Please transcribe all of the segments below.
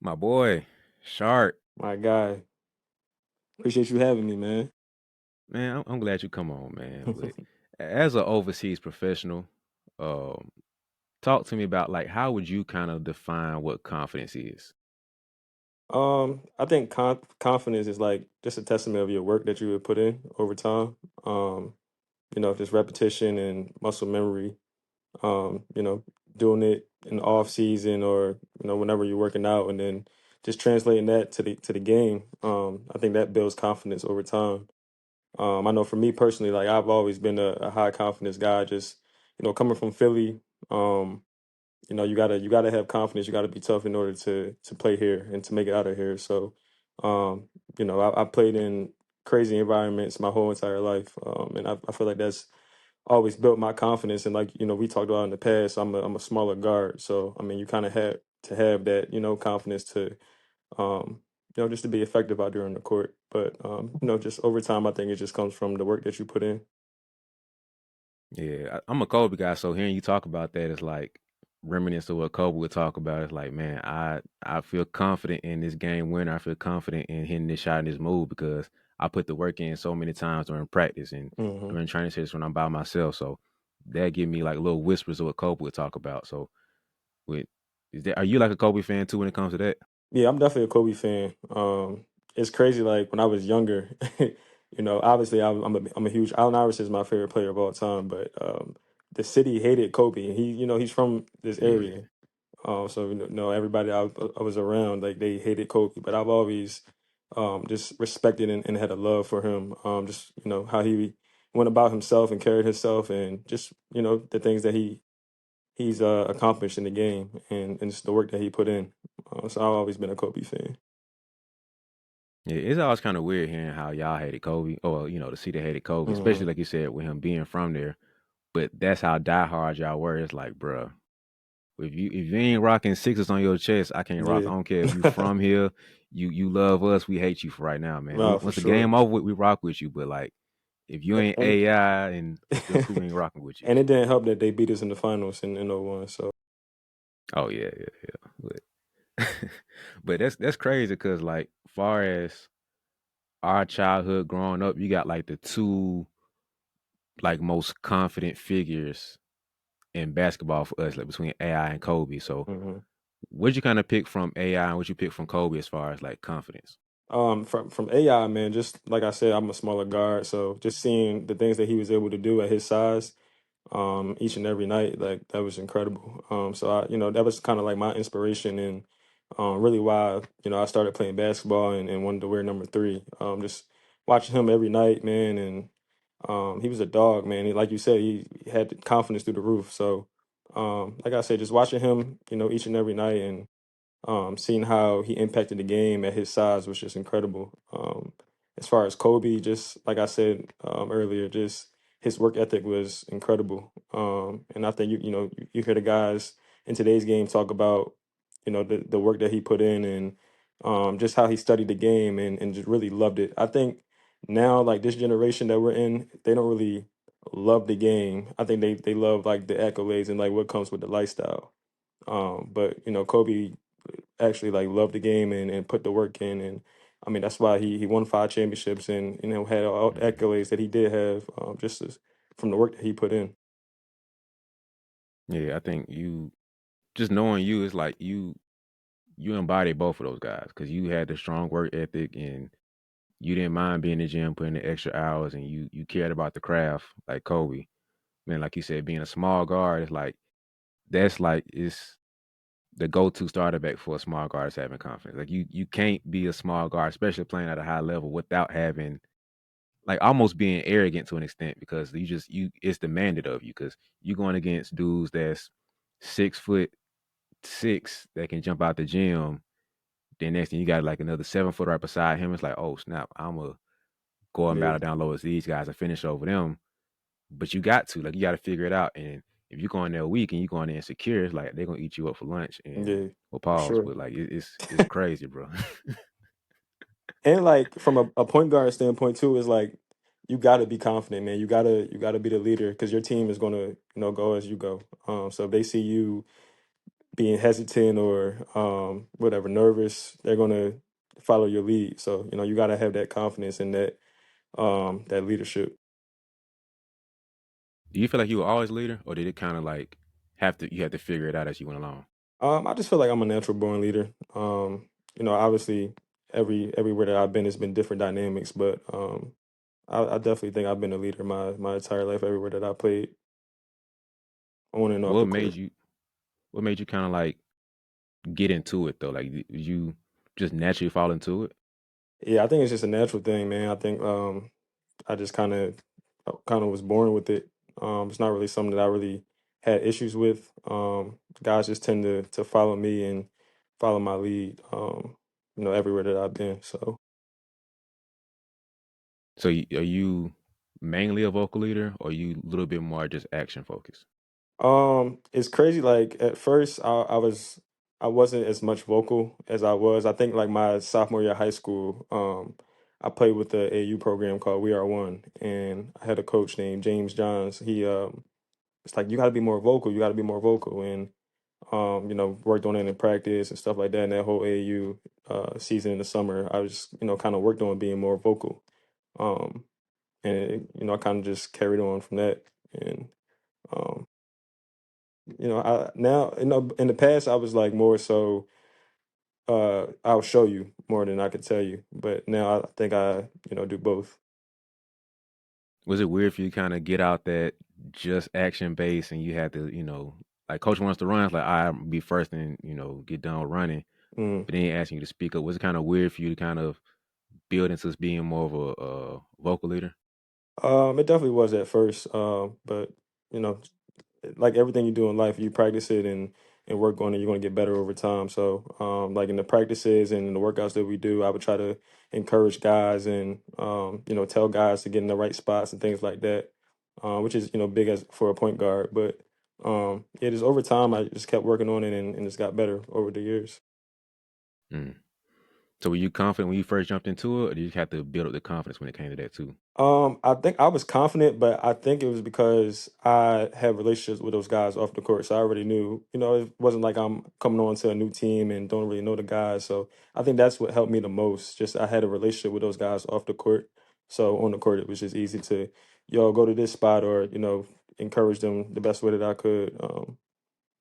My boy, Shark, My guy, appreciate you having me, man. man, I'm glad you come on, man. But as an overseas professional, um, talk to me about like how would you kind of define what confidence is? I think confidence is like just a testament of your work that you would put in over time. Um, just repetition and muscle memory. You know, doing it in the off season or whenever you're working out, and then just translating that to the game. I think that builds confidence over time. I know for me personally, like I've always been a high confidence guy. Just coming from Philly. Um, you gotta have confidence. You gotta be tough in order to play here and to make it out of here. So, um, I played in crazy environments my whole entire life, and I feel like that's always built my confidence. And like we talked about in the past, I'm a smaller guard, so I mean you kind of have to have that confidence to just to be effective out there on the court. But just over time, I think it just comes from the work that you put in. Yeah, I'm a Kobe guy, so hearing you talk about that is like reminiscent of what Kobe would talk about. It's like, man, I feel confident in this game winner. I feel confident in hitting this shot and this move because I put the work in so many times during practice and Hmm. during training sessions when I'm by myself. So that give me like little whispers of what Kobe would talk about. So with are you like a Kobe fan too when it comes to that? Yeah, I'm definitely a Kobe fan. It's crazy. Like when I was younger, obviously I'm a huge Allen Iverson is my favorite player of all time. But the city hated Kobe, and he's from this Yeah. area. So everybody I was around, like they hated Kobe, but I've always just respected and had a love for him. Just how he went about himself and carried himself, and just the things that he's accomplished in the game, and just the work that he put in. So I've always been a Kobe fan. Yeah, it's always kind of weird hearing how y'all hated Kobe, or the city hated Kobe, especially Hmm. like you said with him being from there. But that's how diehard y'all were. It's like, bruh, if you ain't rocking sixes on your chest, I can't rock. I Yeah. don't care if you from here, you love us, we hate you for right now, man. No, for Once the sure. game over with, we rock with you. But like, if you ain't And AI and your crew ain't rocking with you. and it didn't help that they beat us in the finals in '01. So Oh yeah, yeah, yeah. But, but that's crazy because like, far as our childhood growing up, you got like the two like most confident figures in basketball for us, like between AI and Kobe. So mhm. what'd you kind of pick from AI and what you pick from Kobe as far as like confidence? From AI, man, just like I said, I'm a smaller guard, so just seeing the things that he was able to do at his size, each and every night, like that was incredible. So that was kind of like my inspiration and really why I started playing basketball and wanted to wear number three. Just watching him every night, man, and he was a dog, man. Like you said, he had the confidence through the roof. So, like I said, just watching him, each and every night and seeing how he impacted the game at his size was just incredible. As far as Kobe, just like I said earlier, just his work ethic was incredible. And I think you hear the guys in today's game talk about the work that he put in and just how he studied the game and just really loved it. I think now like this generation that we're in, they don't really love the game. I think they love like the accolades and like what comes with the lifestyle. But Kobe actually like loved the game and put the work in, and I mean that's why he won 5 championships and had all the Mhm. accolades that he did have from the work that he put in. Yeah, I think you just knowing you is like you embody both of those guys because you had the strong work ethic and you didn't mind being in the gym, putting the extra hours, and you cared about the craft like Kobe. Man, like you said, being a small guard is like that's like it's the go-to starter back for a small guard is having confidence. Like you can't be a small guard, especially playing at a high level, without having like almost being arrogant to an extent because you it's demanded of you because you going against dudes that's 6'6" that can jump out the gym. Then next thing you got like another 7 foot right beside him. It's like, oh snap, I'm a go and Yeah, battle down low as these guys and finish over them. But you got to like you got to figure it out. And if you go in there weak and you go in there insecure, it's like they're gonna eat you up for lunch. And yeah, well, for pause, sure. but like it's crazy, bro. And like from a point guard standpoint too, is like you got to be confident, man. You gotta be the leader because your team is gonna go as you go. So if they see you being hesitant or whatever, nervous, they're gonna follow your lead. So, you gotta have that confidence in that leadership. Do you feel like you were always a leader, or did it kind of like have to you had to figure it out as you went along? I just feel like I'm a natural born leader. Obviously everywhere that I've been has been different dynamics, but I definitely think I've been a leader my entire life everywhere that I played on and off What the made court. you what made you kind of like get into it though? Like, did you just naturally fall into it? Yeah, I think it's just a natural thing, man. I think I just kind of was born with it. It's not really something that I really had issues with. Guys just tend to follow me and follow my lead. Everywhere that I've been. So So, are you mainly a vocal leader, or are you a little bit more just action focused? it's crazy. Like at first, I wasn't as much vocal as I was. I think like my sophomore year of high school, I played with the AU program called We Are One, and I had a coach named James Johns. It's like you got to be more vocal. You got to be more vocal, and worked on it in practice and stuff like that. And that whole AU season in the summer, I was kind of worked on being more vocal. Um, I kind of just carried on from that, and um, I now in the past I was like more so I'll show you more than I could tell you, but now I think I do both. Was it weird for you kind of get out that just action base, and you had to, like coach wants to run, it's like I be first and get done running, Mm. but then he asking you to speak up. Was it kind of weird for you to kind of build into being more of a vocal leader? It definitely was at first, but you know, like everything you do in life, you practice it and work on it. You're going to get better over time. So, like in the practices and in the workouts that we do, I would try to encourage guys and tell guys to get in the right spots and things like that, which is big as for a point guard. But yeah, just over time, I just kept working on it and it's got better over the years. Mm. So, were you confident when you first jumped into it, or did you have to build up the confidence when it came to that too? I think I was confident, but I think it was because I had relationships with those guys off the court. So I already knew, it wasn't like I'm coming on to a new team and don't really know the guys. So I think that's what helped me the most. Just I had a relationship with those guys off the court. So on the court, it was just easy to, go to this spot or, encourage them the best way that I could.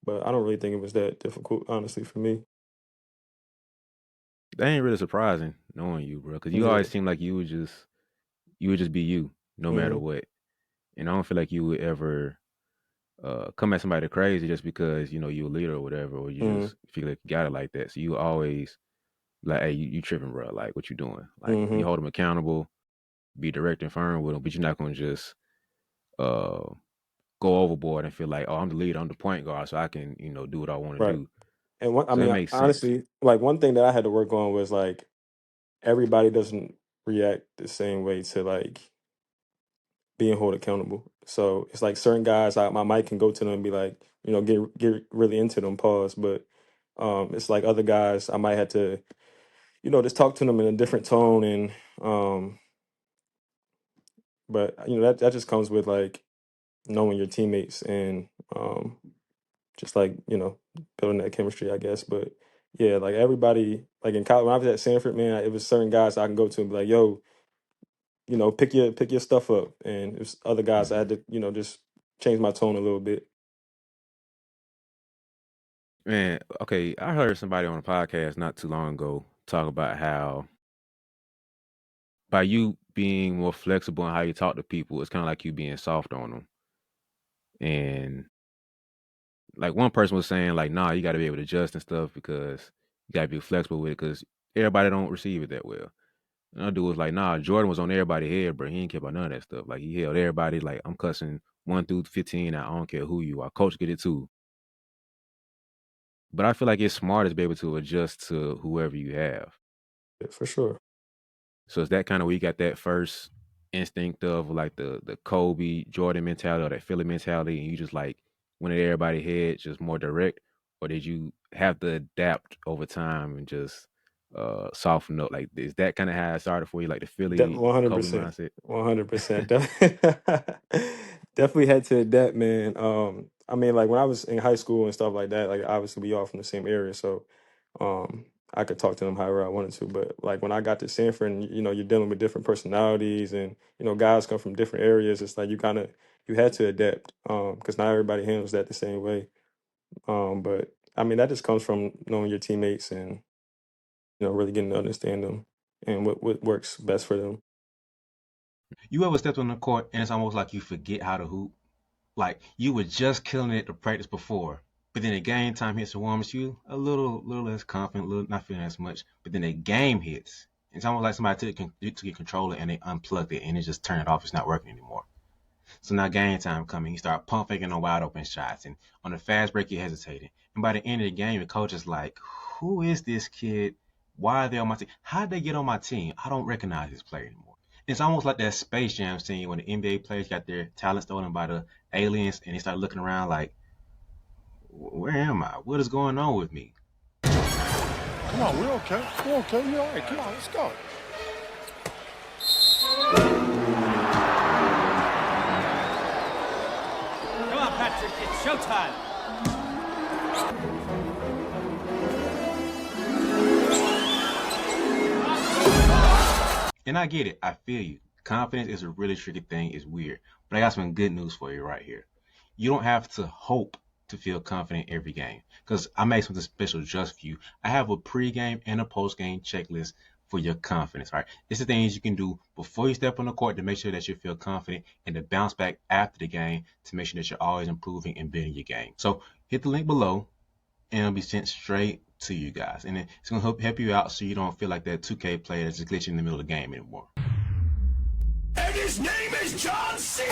But I don't really think it was that difficult, honestly, for me. That ain't really surprising knowing you, bro, because you always Yeah. seem like you would just be you no matter Hmm. what, and I don't feel like you would ever come at somebody crazy just because you're a leader or whatever, or you Hmm. just feel like you got it like that. So you always like, hey, you tripping, bro? Like, what you doing? Like, you Hmm. hold them accountable, be direct and firm with them, but you're not gonna just uh go overboard and feel like, oh, I'm the leader, I'm the point guard, so I can do what I want to Right. do. And I So it mean, makes sense. honestly, like one thing that I had to work on was like everybody doesn't react the same way to like being held accountable. So it's like certain guys, my mic can go to them and be like, get really into them, pause. But it's like other guys, I might have to, just talk to them in a different tone, and um, but that just comes with like knowing your teammates and just like building that chemistry, I guess. But yeah, like everybody, like in college when I was at Sanford, man, it was certain guys I can go to and be like, yo, pick your stuff up. And it was other guys I Mhm. had to, just change my tone a little bit. Man, okay, I heard somebody on a podcast not too long ago talk about how by you being more flexible in how you talk to people, it's kind of like you being soft on them. And like one person was saying, like, nah, you got to be able to adjust and stuff because you got to be flexible with it because everybody don't receive it that well. Another dude was like, nah, Jordan was on everybody's head, bro. He didn't care about none of that stuff. Like he held everybody like I'm cussing 1 through 15. I don't care who you are. Coach get it too. But I feel like it's smart to be able to adjust to whoever you have. Yeah, for sure. So it's that kind of where you got that first instinct of like the Kobe Jordan mentality or that Philly mentality, and you just like went at everybody head just more direct, or did you have to adapt over time and just soften up? Like is that kind of how it started for you, like the Philly One hundred Kobe percent, mindset? 100%. Definitely had to adapt, man. I mean, like when I was in high school and stuff like that, like obviously we all from the same area, so I could talk to them however I wanted to. But like when I got to Sanford, and you're dealing with different personalities, and guys come from different areas. It's like you had to adapt, because not everybody handles that the same way. But I mean, that just comes from knowing your teammates and really getting to understand them and what works best for them. You ever stepped on the court and it's almost like you forget how to hoop? Like you were just killing it to practice before, but then the game time hits and warms you a little less confident, little not feeling as much. But then the game hits. It's almost like somebody took your controller and they unplugged it and it just turned it off. It's not working anymore. So now game time coming, you start pump faking on wide open shots, and on the fast break you're hesitating. And by the end of the game, the coach is like, "Who is this kid? Why are they on my team? How did they get on my team? I don't recognize this player anymore." It's almost like that Space Jam scene when the NBA players got their talent stolen by the aliens, and they start looking around like, "Where am I? What is going on with me?" Come on, we're okay. We're okay. You're all right. Come on, let's go. Come on, Patrick, it's showtime. And I get it. I feel you. Confidence is a really tricky thing. It's weird. But I got some good news for you right here. You don't have to hope to feel confident every game. Because I made something special just for you. I have a pregame and a postgame checklist for your confidence. All right. It's the things you can do before you step on the court to make sure that you feel confident and to bounce back after the game to make sure that you're always improving and building your game. So hit the link below and it'll be sent straight to you guys. And it's going to help you out so you don't feel like that 2K player that's just glitching in the middle of the game anymore. And his name is John C.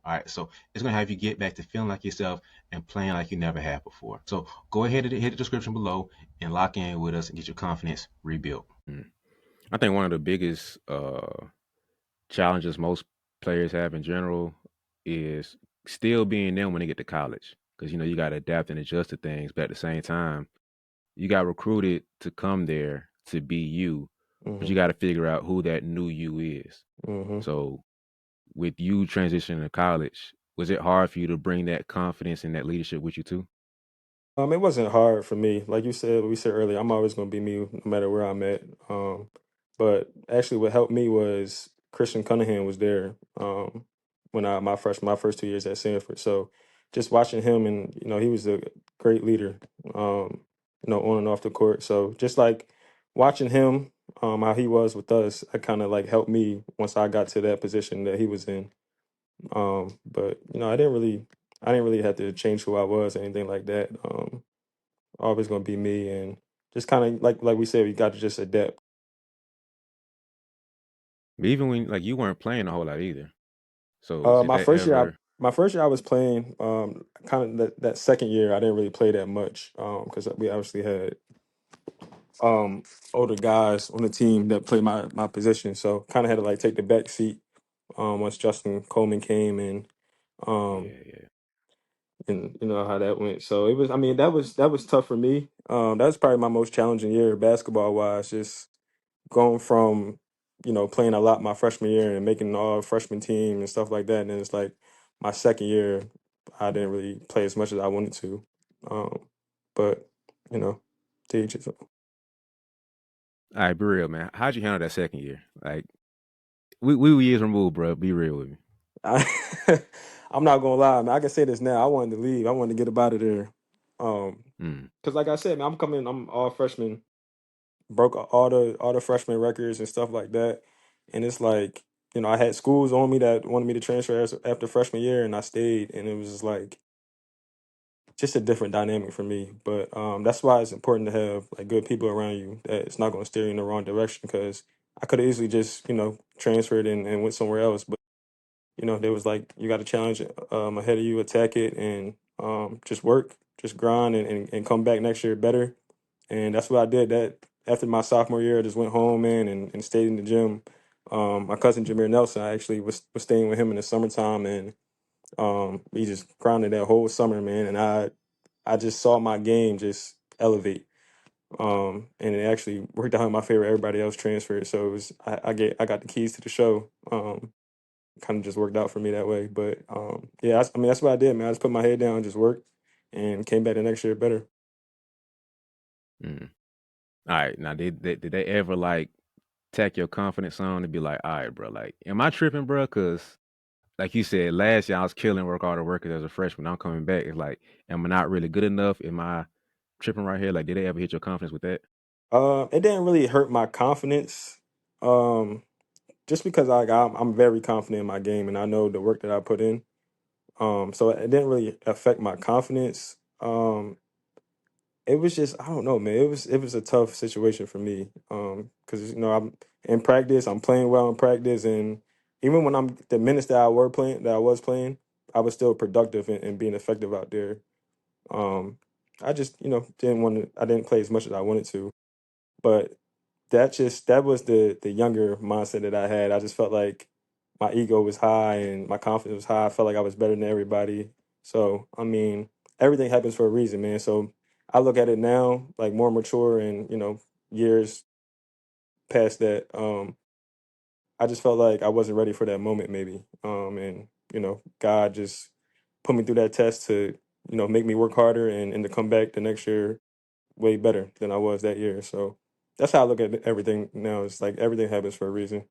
All right, so it's gonna have you get back to feeling like yourself and playing like you never have before. So go ahead and hit the description below and lock in with us and get your confidence rebuilt. Mm. I think one of the biggest challenges most players have in general is still being them when they get to college, because you got to adapt and adjust to things, but at the same time you got recruited to come there to be you, but Hmm. you got to figure out who that new you is. Hmm. So with you transitioning to college, was it hard for you to bring that confidence and that leadership with you too? It wasn't hard for me. Like we said earlier, I'm always going to be me no matter where I'm at. But actually, what helped me was Christian Cunningham was there when my first 2 years at Sanford. So just watching him, and he was a great leader, on and off the court. So just like watching him, how he was with us, I kind of like helped me once I got to that position that he was in. But I didn't really have to change who I was or anything like that. Always gonna be me, and just kind of like we said, we got to just adapt. But even when like you weren't playing a whole lot either, so did My that first year, ever? my first year I was playing. Kind of that second year, I didn't really play that much. Because we obviously had older guys on the team that played my position, so kind of had to like take the back seat. Once Justin Coleman came in, um, Yeah, yeah. and you know how that went. So it was. I mean, that was tough for me. That was probably my most challenging year basketball wise. Just going from playing a lot my freshman year and making an all freshman team and stuff like that, and then it's like my second year I didn't really play as much as I wanted to, but you know to each his own. All right, be real, man. How'd you handle that second year? Like we were years removed, bro. Be real with me. I, I'm not gonna lie, man. I can say this now. I wanted to leave. I wanted to get up out of there, Mm. because like I said, man, I'm all freshman, broke all the freshman records and stuff like that. And it's like, I had schools on me that wanted me to transfer after freshman year, and I stayed. And it was just like just a different dynamic for me. But that's why it's important to have like good people around you that it's not going to steer you in the wrong direction. Because I could have easily just transferred and went somewhere else, but there was like you got a challenge ahead of you, attack it, and just work, just grind, and come back next year better. And that's what I did. That after my sophomore year, I just went home, man, and stayed in the gym. My cousin Jameer Nelson, I actually was staying with him in the summertime, and we just grinded that whole summer, man. And I just saw my game just elevate. And it actually worked out in my favor. Everybody else transferred, so it was I got the keys to the show. kind of just worked out for me that way. But yeah, I mean that's what I did, man. I just put my head down and just worked, and came back the next year better. Mm. All right. Now, did they ever like tack your confidence on to be like, all right, bro, like, am I tripping, bro? Because like you said, last year I was killing work all the workers as a freshman. I'm coming back. It's like, am I not really good enough? Am I tripping right here? Like, did they ever hit your confidence with that? It didn't really hurt my confidence. Um, just because I'm very confident in my game and I know the work that I put in. So it didn't really affect my confidence. It was just I don't know, man. It was a tough situation for me. Because I'm in practice, I'm playing well in practice, and even when I'm the minutes that I was playing, I was still productive and being effective out there. Um, I just didn't want to. I didn't play as much as I wanted to, but that was the younger mindset that I had. I just felt like my ego was high and my confidence was high. I felt like I was better than everybody. So I mean, everything happens for a reason, man. So I look at it now like more mature and years past that. I just felt like I wasn't ready for that moment, maybe. And God just put me through that test to make me work harder and to come back the next year way better than I was that year. So that's how I look at everything now. It's like everything happens for a reason.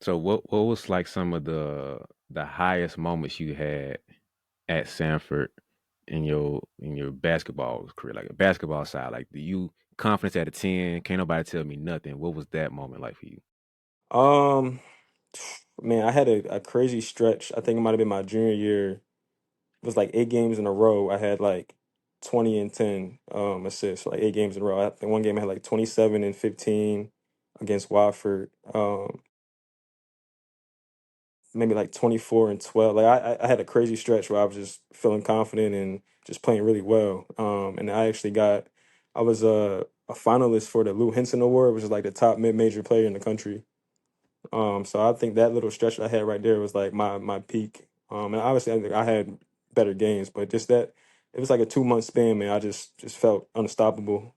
So what was like some of the highest moments you had at Sanford in your basketball career, like a basketball side? Like, do you confidence at a 10? Can't nobody tell me nothing. What was that moment like for you? Um, man, I had a crazy stretch. I think it might have been my junior year. It was like 8 games in a row. I had like 20 and 10 assists, like 8 games in a row. I think one game I had like 27 and 15 against Watford. Maybe like 24 and 12. Like I had a crazy stretch where I was just feeling confident and just playing really well. And I was a finalist for the Lou Henson Award, which is like the top mid-major player in the country. So I think that little stretch I had right there was like my peak. And obviously I think I had better games, but just that it was like a 2 month span, man. I just felt unstoppable.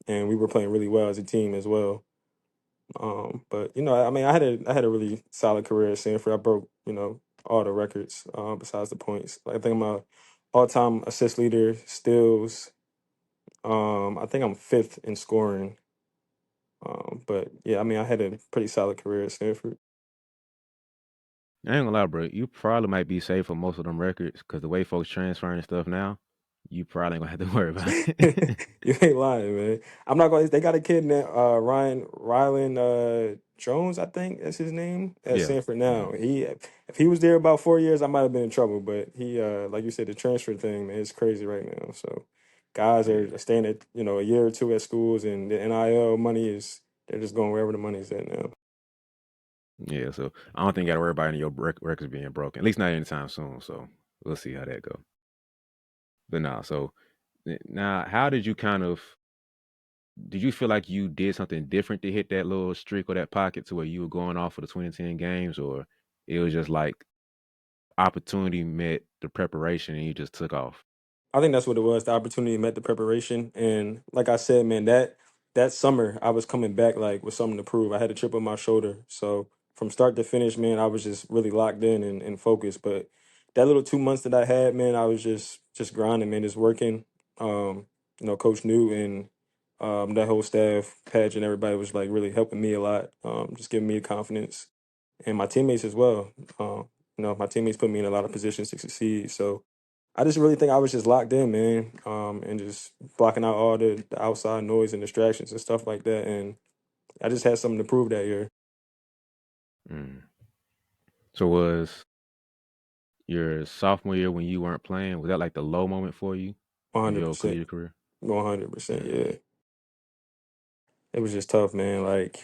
And we were playing really well as a team as well. But I mean, I had a really solid career at Sanford. I broke all the records besides the points. Like, I think I'm a all-time assist leader, steals. I think I'm fifth in scoring. But yeah, I mean, I had a pretty solid career at Stanford. I ain't gonna lie, bro. You probably might be safe for most of them records because the way folks transferring stuff now, you probably ain't gonna have to worry about it. You ain't lying, man. I'm not going. They got a kid named Rylan Jones, I think that's his name, at Yeah. Sanford now. Mhm. If he was there about 4 years, I might have been in trouble. But he, like you said, the transfer thing, man, it's crazy right now. So guys Yeah. are staying at a year or two at schools, and the NIL money is they're just going wherever the money's at now. Yeah. So I don't think you got to worry about any of your records being broken, at least not anytime soon. So we'll see how that go. But now, so now, how did you kind of did you feel like you did something different to hit that little streak or that pocket to where you were going off for the 2010 games, or it was just like opportunity met the preparation and you just took off? I think that's what it was. The opportunity met the preparation, and like I said, man, that summer I was coming back like with something to prove. I had a chip on my shoulder, so from start to finish, man, I was just really locked in and focused. But that little 2 months that I had, man, I was just grinding, man, just working. Coach New and that whole staff, Patch, and everybody was like really helping me a lot, just giving me confidence, and my teammates as well. My teammates put me in a lot of positions to succeed. So I just really think I was just locked in, man, and just blocking out all the outside noise and distractions and stuff like that. And I just had something to prove that year. Mm. So was your sophomore year when you weren't playing, was that like the low moment for you of your 100%. collegiate career? 100%. Mm. Yeah. It was just tough, man. Like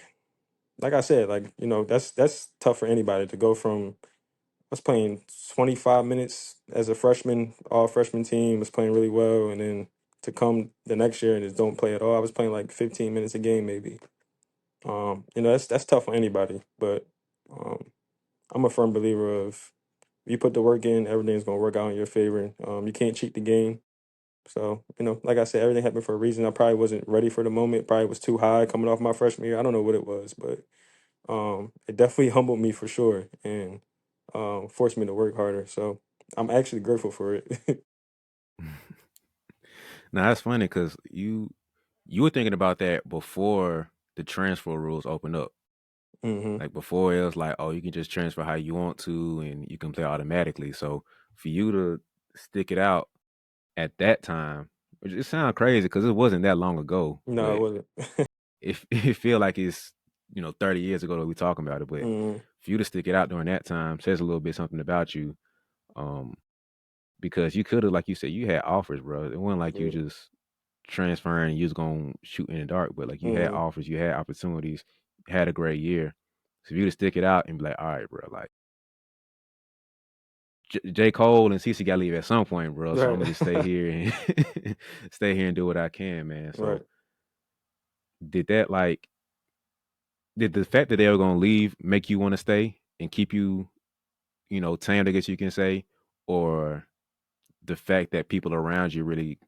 I said, that's tough for anybody to go from I was playing 25 minutes as a freshman, all freshman team, was playing really well, and then to come the next year and just don't play at all. I was playing like 15 minutes a game maybe. That's tough for anybody, but um, I'm a firm believer of if you put the work in, everything's gonna work out in your favor. You can't cheat the game. So, like I said, everything happened for a reason. I probably wasn't ready for the moment. Probably was too high coming off my freshman year. I don't know what it was, but it definitely humbled me for sure, and forced me to work harder. So I'm actually grateful for it. Now that's funny because you were thinking about that before the transfer rules opened up. hmm Like before, it was like, oh, you can just transfer how you want to, and you can play automatically. So for you to stick it out at that time, which it sounds crazy because it wasn't that long ago, No, it but wasn't. it feel like it's 30 years ago that we talking about it. But hmm for you to stick it out during that time says a little bit something about you, um, because you could have, like you said, you had offers, bro. It wasn't like you Yeah. just transferring, you was gonna shoot in the dark, but like you had hmm offers, you had opportunities, had a great year. So if you to stick it out and be like, all right, bro, like J. Cole and CC got to leave at some point, bro. So I'm Right. gonna just stay here and stay here and do what I can, man. So Right. did that like did the fact that they were gonna leave make you want to stay and keep you, tamed, I guess you can say, or the fact that people around you really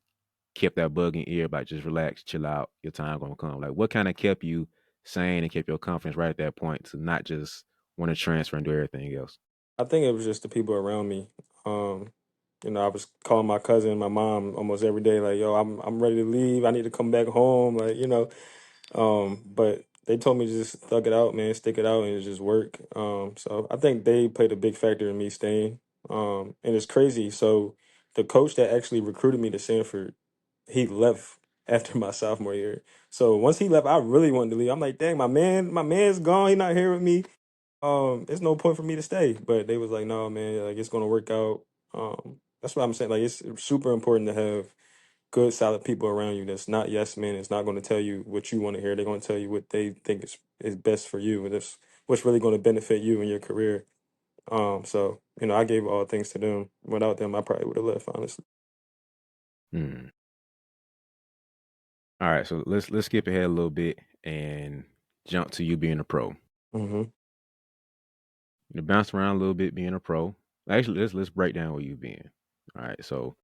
kept that bug in ear about just relax, chill out, your time gonna come. Like what kind of kept you sane and kept your confidence right at that point to not just want to transfer and do everything else? I think it was just the people around me. Um, I was calling my cousin, my mom almost every day, like, yo, I'm ready to leave. I need to come back home. But they told me to just thug it out, man, stick it out and just work. So I think they played a big factor in me staying. And it's crazy. So the coach that actually recruited me to Sanford, he left after my sophomore year. So once he left, I really wanted to leave. I'm like, dang, my man's gone. He not here with me. There's no point for me to stay. But they was like, no, man, like it's gonna work out. That's what I'm saying. Like it's super important to have good, solid people around you that's not yes men. It's not going to tell you what you want to hear. They're going to tell you what they think is best for you, and that's what's really going to benefit you in your career. So I gave all things to them. Without them, I probably would have left. Honestly. Hmm. All right, so let's skip ahead a little bit and jump to you being a pro. hmm Bounce around a little bit being a pro. Actually, let's break down where you've been. All right, so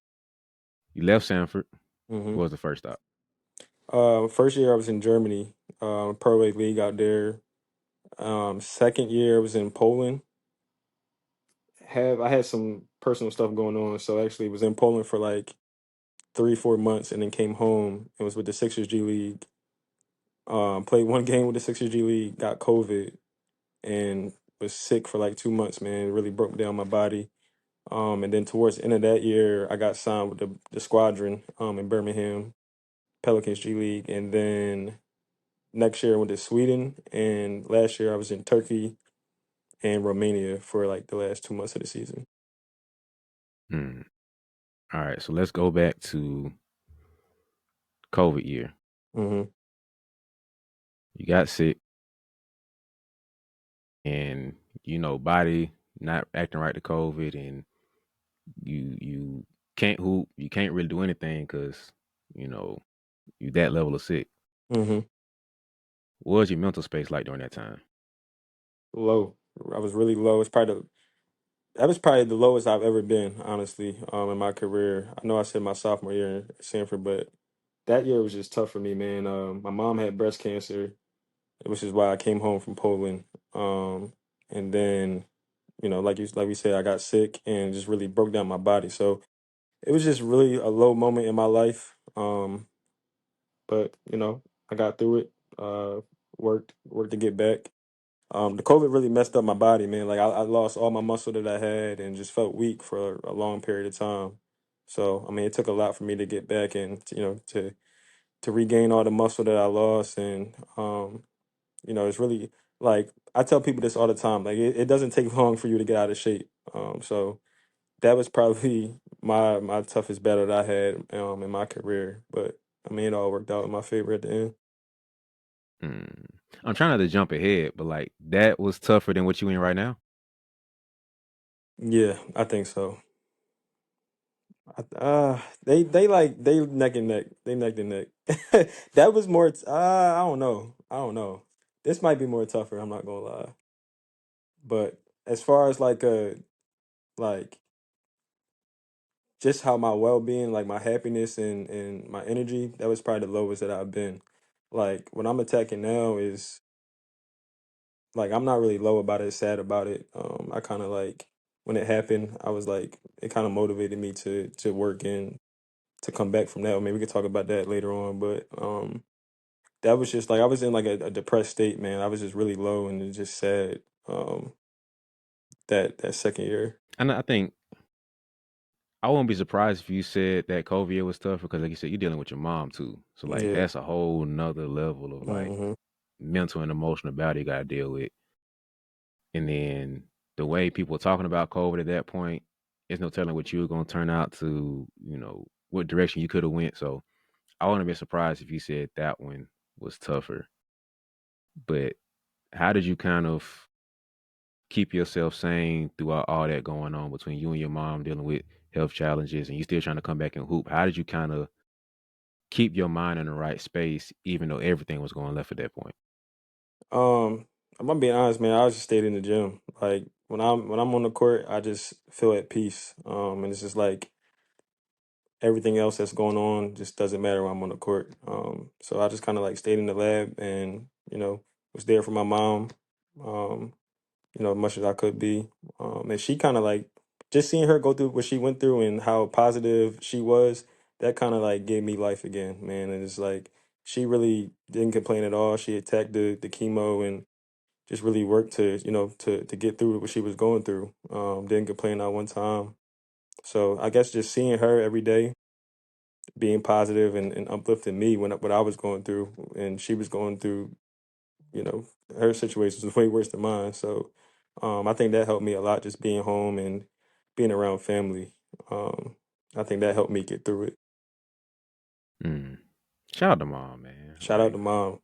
you left Sanford. hmm What was the first stop? First year I was in Germany, Pro A League out there. Second year I was in Poland. I had some personal stuff going on, so I actually was in Poland for like 3 4 months, and then came home and was with the Sixers G League. Played one game with the Sixers G League, got COVID, and was sick for like 2 months, man. It really broke down my body. And then towards the end of that year, I got signed with the squadron in Birmingham, Pelicans G League. And then next year I went to Sweden. And last year I was in Turkey and Romania for like the last 2 months of the season. Hmm. All right, so let's go back to COVID year. hmm You got sick, and body not acting right to COVID, and you can't hoop, you can't really do anything because you know you that level of sick. hmm What was your mental space like during that time? Low. I was really low. That was probably the lowest I've ever been, honestly, in my career. I know I said my sophomore year at Sanford, but that year was just tough for me, man. My mom had breast cancer, which is why I came home from Poland. And then, like we said, I got sick and just really broke down my body. So it was just really a low moment in my life. But I got through it. Worked to get back. The COVID really messed up my body, man. Like I lost all my muscle that I had and just felt weak for a long period of time. So I mean, it took a lot for me to get back and to regain all the muscle that I lost. And it's really like I tell people this all the time. Like it doesn't take long for you to get out of shape. So that was probably my toughest battle that I had in my career. But I mean, it all worked out in my favor at the end. Hmm. I'm trying not to jump ahead, but like that was tougher than what you in right now. Yeah, I think so. They neck and neck. They neck and neck. That was more. I don't know. I don't know. This might be more tougher. I'm not gonna lie. But as far as like just how my well being, like my happiness and my energy, that was probably the lowest that I've been. Like what I'm attacking now is like I'm not really low about it, sad about it. I kind of like when it happened, I was like it kind of motivated me to work and to come back from that. Or maybe we could talk about that later on, but that was just like I was in like a depressed state, man. I was just really low and it just sad. That second year. And I think I wouldn't be surprised if you said that COVID year was tough because, like you said, you're dealing with your mom too. So like Yeah. that's a whole nother level of like Hmm. mental and emotional battle you got to deal with. And then the way people were talking about COVID at that point, there's no telling what you were going to turn out to. What direction you could have went. So I wouldn't be surprised if you said that one was tougher. But how did you kind of keep yourself sane throughout all that going on between you and your mom dealing with health challenges and you still trying to come back and hoop? How did you kind of keep your mind in the right space, even though everything was going left at that point? Um, I'm gonna be honest, man. I just stayed in the gym. Like when I'm on the court, I just feel at peace. And it's just like everything else that's going on just doesn't matter when I'm on the court. So I just kind of like stayed in the lab and was there for my mom. Um, much as I could be. And she kind of like just seeing her go through what she went through and how positive she was, that kind of like gave me life again, man. And it's like she really didn't complain at all. She attacked the chemo and just really worked to get through what she was going through. Didn't complain not one time. So I guess just seeing her every day being positive and uplifting me when what I was going through and she was going through, you know, her situation was way worse than mine. So I think that helped me a lot, just being home and being around family. Um, I think that helped me get through it. Mm. Shout out to mom, man. Shout out Like, to mom.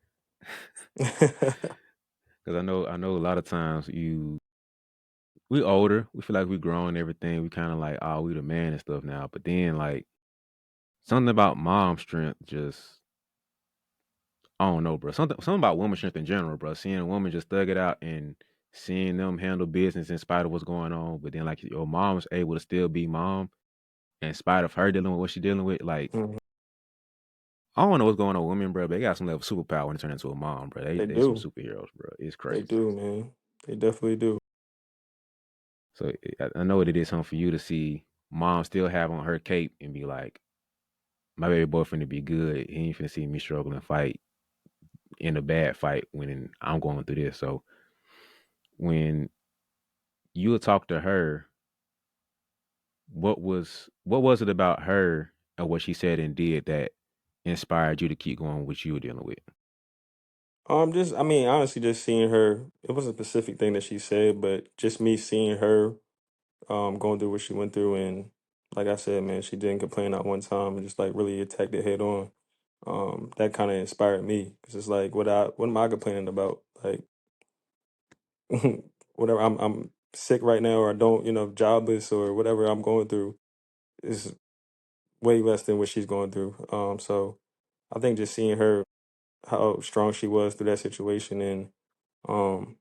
because I know a lot of times we older, we feel like we grown and everything. We kind of like, oh, we the man and stuff now. But then like something about mom strength just I don't know, bro. Something about woman strength in general, bro. Seeing a woman just thug it out and seeing them handle business in spite of what's going on. But then like your mom's able to still be mom in spite of her dealing with what she's dealing with. Like Mhm. I don't know what's going on with women, bro. But they got some level of superpower when they turn into a mom, bro. They They they some do. superheroes, bro. It's They crazy. do, man. They definitely do. So I know what it is, something for you to see mom still have on her cape and be like, my baby boyfriend to be good. He ain't finna see me struggle and fight in a bad fight when I'm going through this. So when you would talk to her, what was it about her and what she said and did that inspired you to keep going with what you were dealing with? Just I mean, honestly, just seeing her. It wasn't a specific thing that she said, but just me seeing her going through what she went through, and like I said, man, she didn't complain not one time, and just like really attacked it head on. That kind of inspired me because it's like what am I complaining about? Like whatever, I'm sick right now, or I don't, jobless or whatever I'm going through is way less than what she's going through. So I think just seeing her, how strong she was through that situation, and um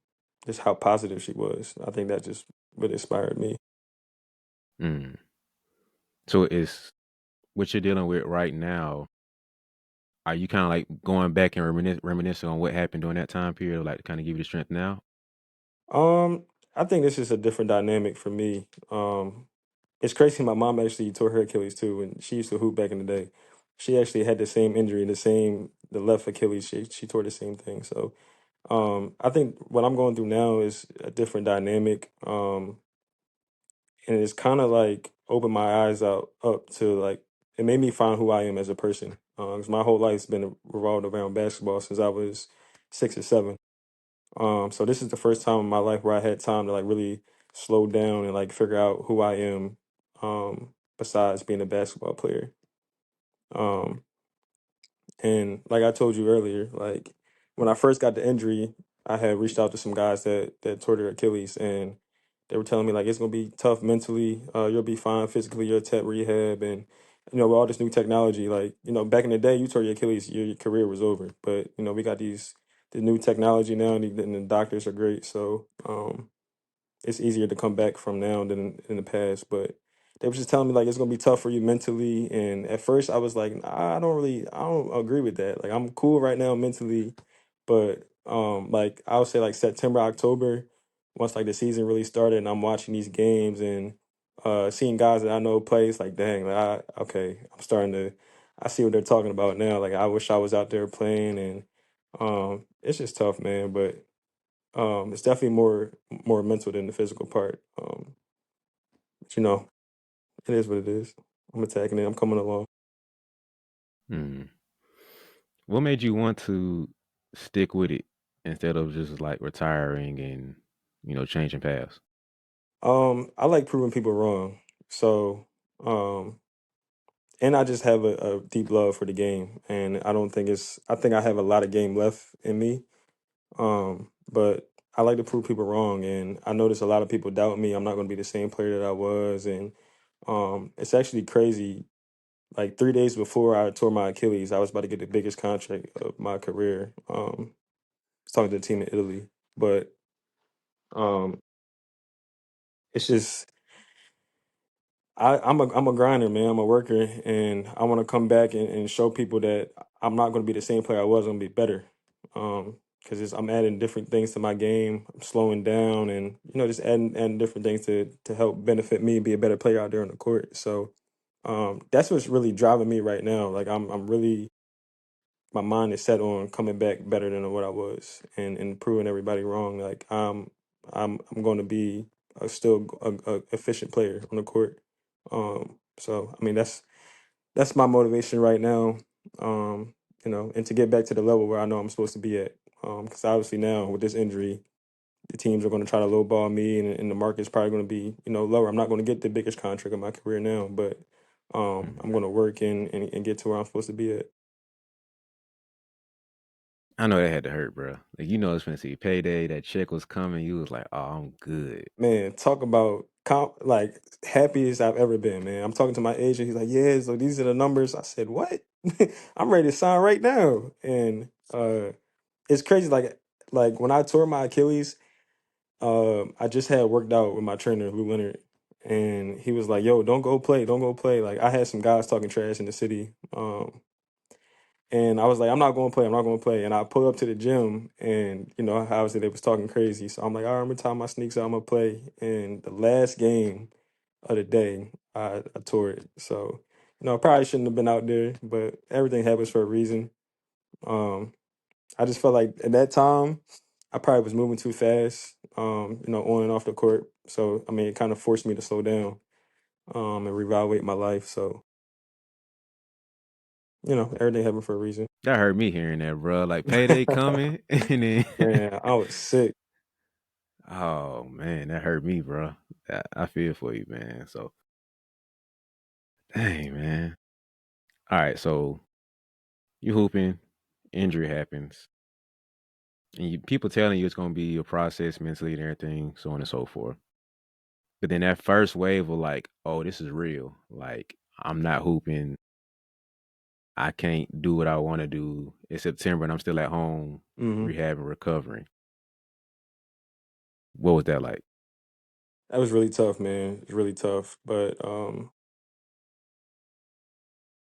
just how positive she was, I think that just really inspired me. Mm. So it's what you're dealing with right now. Are you kind of like going back and reminiscing on what happened during that time period, like to kind of give you the strength now? um I think this is a different dynamic for me. It's crazy. My mom actually tore her Achilles too, and she used to hoop back in the day. She actually had the same injury, the left Achilles. She tore the same thing. So I think what I'm going through now is a different dynamic. And it's kind of like opened my eyes out up to like it made me find who I am as a person. 'Cause my whole life's been revolved around basketball since I was 6 or 7. So this is the first time in my life where I had time to like really slow down and like figure out who I am. Besides being a basketball player. Um, and like I told you earlier, like when I first got the injury, I had reached out to some guys that tore their Achilles, and they were telling me like it's gonna be tough mentally. You'll be fine physically. You'll tech rehab, and with all this new technology, like back in the day, you tore your Achilles, your career was over. But we got the new technology now, and the doctors are great. So it's easier to come back from now than in the past. But they were just telling me like it's gonna be tough for you mentally. And at first I was like, nah, I don't agree with that. Like I'm cool right now mentally, but like I would say like September, October, once like the season really started and I'm watching these games and seeing guys that I know play, it's like dang, like okay, I'm starting to I see what they're talking about now. Like I wish I was out there playing and it's just tough, man. But it's definitely more mental than the physical part. But it is what it is. I'm attacking it. I'm coming along. Hmm. What made you want to stick with it instead of just like retiring and changing paths? I like proving people wrong. So, um, and I just have a deep love for the game, and I don't think it's. I think I have a lot of game left in me. But I like to prove people wrong, and I notice a lot of people doubt me. I'm not going to be the same player that I was, and it's actually crazy. Like 3 days before I tore my Achilles, I was about to get the biggest contract of my career. I was talking to the team in Italy, but um, it's just I'm a grinder, man. I'm a worker, and I want to come back and show people that I'm not going to be the same player I was. I'm going to be better. Because I'm adding different things to my game. I'm slowing down, and just adding different things to help benefit me be a better player out there on the court. So that's what's really driving me right now. Like I'm really my mind is set on coming back better than what I was, and proving everybody wrong. Like I'm going to be still a efficient player on the court. So I mean that's my motivation right now. Um, and to get back to the level where I know I'm supposed to be at. Because obviously now with this injury, the teams are going to try to lowball me, and the market's probably going to be lower. I'm not going to get the biggest contract of my career now, but Mhm. I'm going to work and get to where I'm supposed to be at. I know that had to hurt, bro. Like it's finna see payday. That check was coming. You was like, "Oh, I'm good." Man, talk about like happiest I've ever been, man. I'm talking to my agent. He's like, "Yeah, so these are the numbers." I said, "What?" I'm ready to sign right now. And it's crazy. Like when I tore my Achilles, I just had worked out with my trainer Lou Leonard, and he was like, "Yo, don't go play, don't go play." Like I had some guys talking trash in the city, and I was like, I'm not going to play. I'm not going to play. And I pulled up to the gym, and obviously they was talking crazy. So I'm like, all right, I'm gonna tie my sneaks out. I'm gonna play. And the last game of the day, I tore it. So I probably shouldn't have been out there, but everything happens for a reason. Um, I just felt like at that time, I probably was moving too fast. On and off the court. So I mean, it kind of forced me to slow down, and reevaluate my life. So everything happened for a reason. That hurt me hearing that, bro. Like payday coming, and then Man, I was sick. oh man, that hurt me, bro. I feel for you, man. So dang, man. All right, so you hooping, injury happens, and people telling you it's gonna be a process mentally and everything, so on and so forth. But then that first wave of like, oh, this is real. Like I'm not hooping. I can't do what I want to do. It's September and I'm still at home Hmm. rehabbing, recovering. What was that like? That was really tough, man. It's really tough. But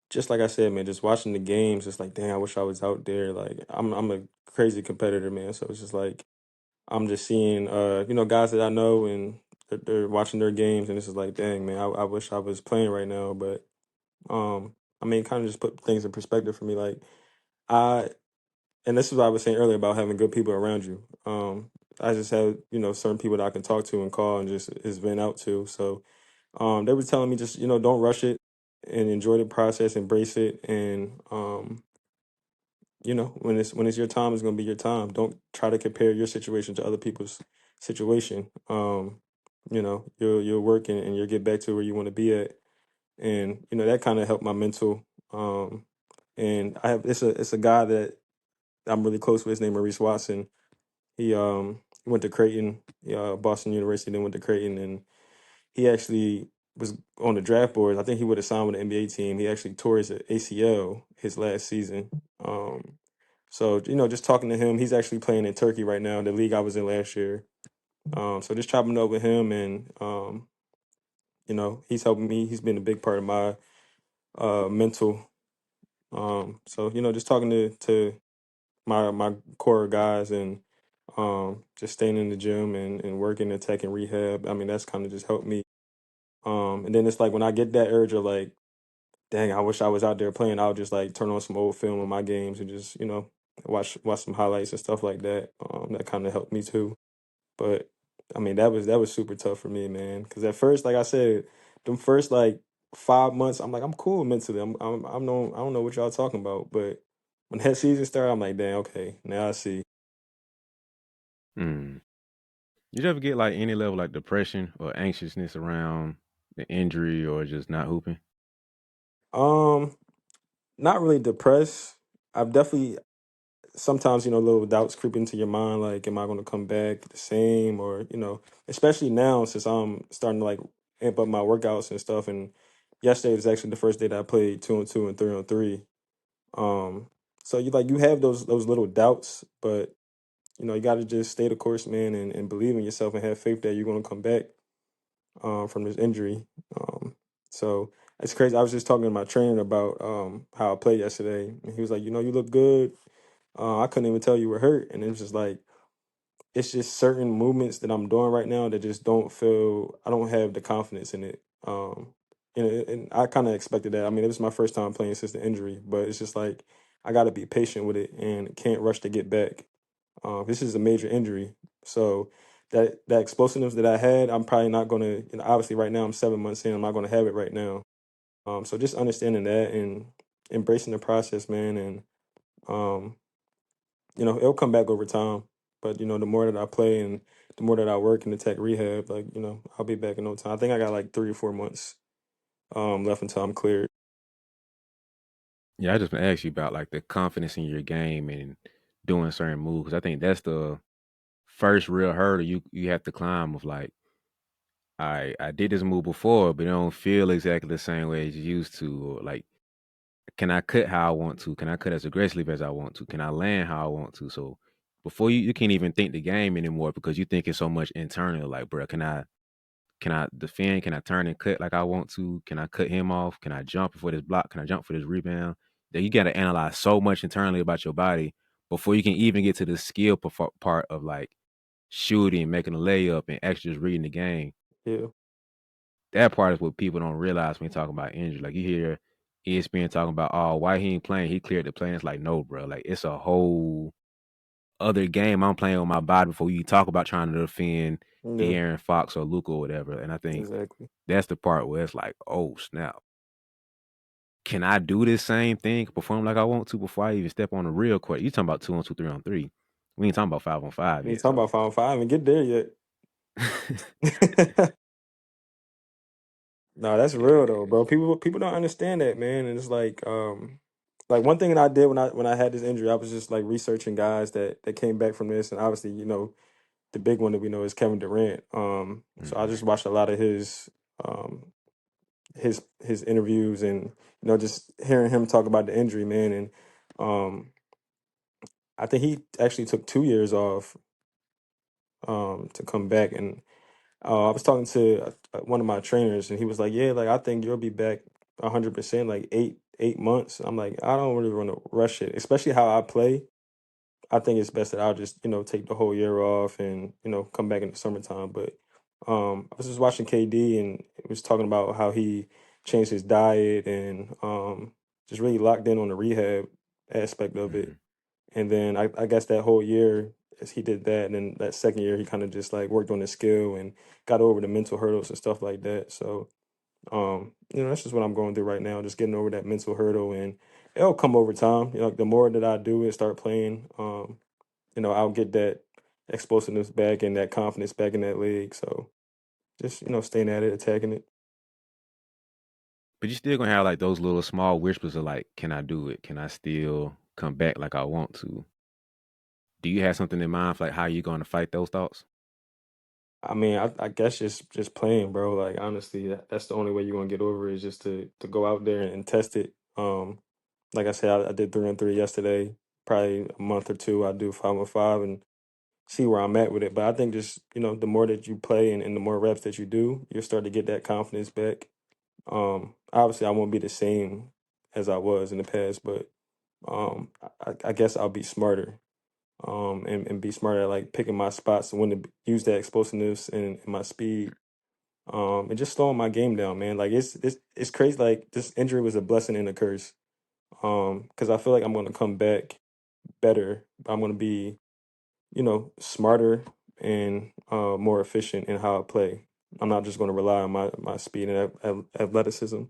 just like I said, man, just watching the games, it's like, dang, I wish I was out there. Like I'm a crazy competitor, man. So it's just like I'm just seeing guys that I know and they're watching their games and it's just like, dang, man, I wish I was playing right now. But I mean kind of just put things in perspective for me. Like I and this is what I was saying earlier about having good people around you. I just have, certain people that I can talk to and call and just vent out to. So they were telling me just don't rush it and enjoy the process, embrace it, and when it's your time, it's gonna be your time. Don't try to compare your situation to other people's situation. You'll work and you'll get back to where you want to be at, and that kind of helped my mental. And I have it's a guy that I'm really close with. His name Maurice Watson. He went to Creighton, Boston University, then went to Creighton, and he actually was on the draft board. I think he would have signed with the NBA team. He actually tore his ACL his last season. So just talking to him, he's actually playing in Turkey right now, the league I was in last year. So just chopping it up with him, and he's helping me. He's been a big part of my mental. So just talking to my core guys and just staying in the gym and working and taking rehab. I mean, that's kind of just helped me. And then it's like when I get that urge of like, dang, I wish I was out there playing, I'll just like turn on some old film of my games and just, watch some highlights and stuff like that. That kind of helped me too. But I mean, that was super tough for me, man. Because at first, like I said, them first like 5 months, I'm like, I'm cool mentally. I don't know what y'all talking about. But when that season started, I'm like, dang, okay, now I see. Mm. You ever get like any level like depression or anxiousness around the injury or just not hooping? Um, Not really depressed. I've definitely sometimes little doubts creep into your mind, like, am I going to come back the same, or especially now since I'm starting to like amp up my workouts and stuff. And yesterday was actually the first day that I played 2-on-2 and 3-on-3. Um, so you have those little doubts, but you got to just stay the course, man, and believe in yourself and have faith that you're going to come back from this injury. Um, so it's crazy. I was just talking to my trainer about how I played yesterday, and he was like, you look good. I couldn't even tell you were hurt, and it was just like it's just certain movements that I'm doing right now that just don't feel. I don't have the confidence in it. And I kind of expected that. I mean, it was my first time playing since the injury, but it's just like I got to be patient with it and can't rush to get back. This is a major injury, so that explosiveness that I had, I'm probably not gonna. Obviously, right now I'm 7 months in. I'm not gonna have it right now. So just understanding that and embracing the process, man, and um, it'll come back over time. But the more that I play and the more that I work in the tech rehab, like I'll be back in no time. I think I got like 3 or 4 months left until I'm cleared. Yeah, I just been ask you about like the confidence in your game and doing certain moves. 'Cause I think that's the first real hurdle you have to climb of like, I did this move before, but it don't feel exactly the same way as you used to. Or like, can I cut how I want to? Can I cut as aggressively as I want to? Can I land how I want to? So before you can't even think the game anymore because you think it's so much internal. Like, bro, can I defend? Can I turn and cut like I want to? Can I cut him off? Can I jump for this block? Can I jump for this rebound? That you got to analyze so much internally about your body before you can even get to the skill part of like shooting, making a layup, and actually just reading the game. Yeah, That part is what people don't realize when you talk about injury. Like you hear ESPN talking about, oh, why he ain't playing? He cleared the play. And it's like, no, bro. Like it's a whole other game I'm playing on my body before you talk about trying to defend yeah, De'Aaron Fox or Luka or whatever. And I think exactly. that's the part where it's like, oh snap. Can I do this same thing, perform like I want to before I even step on the real court? You talking about 2-on-2, 3-on-3. We ain't talking about 5-on-5 We ain't yet. talking So about 5-on-5 and get there yet. No, that's yeah, real though, bro. People don't understand that, man. And it's like one thing that I did when I had this injury, I was just like researching guys that came back from this, and obviously, the big one that we know is Kevin Durant. So I mhm. just watched a lot of um his interviews and just hearing him talk about the injury, man. And um I think he actually took 2 years off to come back. And I was talking to one of my trainers, and he was like, "Yeah, like I think you'll be back 100%, like eight months." I'm like, I don't really want to rush it, especially how I play. I think it's best that I'll just take the whole year off and come back in the summertime. But I was just watching KD, and it was talking about how he changed his diet and just really locked in on the rehab aspect of it. Mhm. And then I guess that whole year, as he did that, and then that second year, he kind of just like worked on his skill and got over the mental hurdles and stuff like that. So, that's just what I'm going through right now, just getting over that mental hurdle, and it'll come over time. The more that I do and start playing, I'll get that explosiveness back and that confidence back in that league. So, just staying at it, attacking it. But you still gonna have like those little small whispers of like, can I do it? Can I still come back like I want to? Do you have something in mind for like how you gonna fight those thoughts? I mean, I guess just playing, bro. Like honestly, that's the only way you're gonna get over it is just to go out there and test it. Like I said, I did 3-on-3 yesterday. Probably a month or two, I do 5-on-5 and see where I'm at with it. But I think just the more that you play and the more reps that you do, you'll start to get that confidence back. Obviously, I won't be the same as I was in the past, but I guess I'll be smarter. And be smarter at like picking my spots and when to use that explosiveness and my speed. And just slowing my game down, man. Like it's crazy. Like this injury was a blessing and a curse. Because I feel like I'm gonna come back better. I'm gonna be, smarter and more efficient in how I play. I'm not just gonna rely on my speed and athleticism.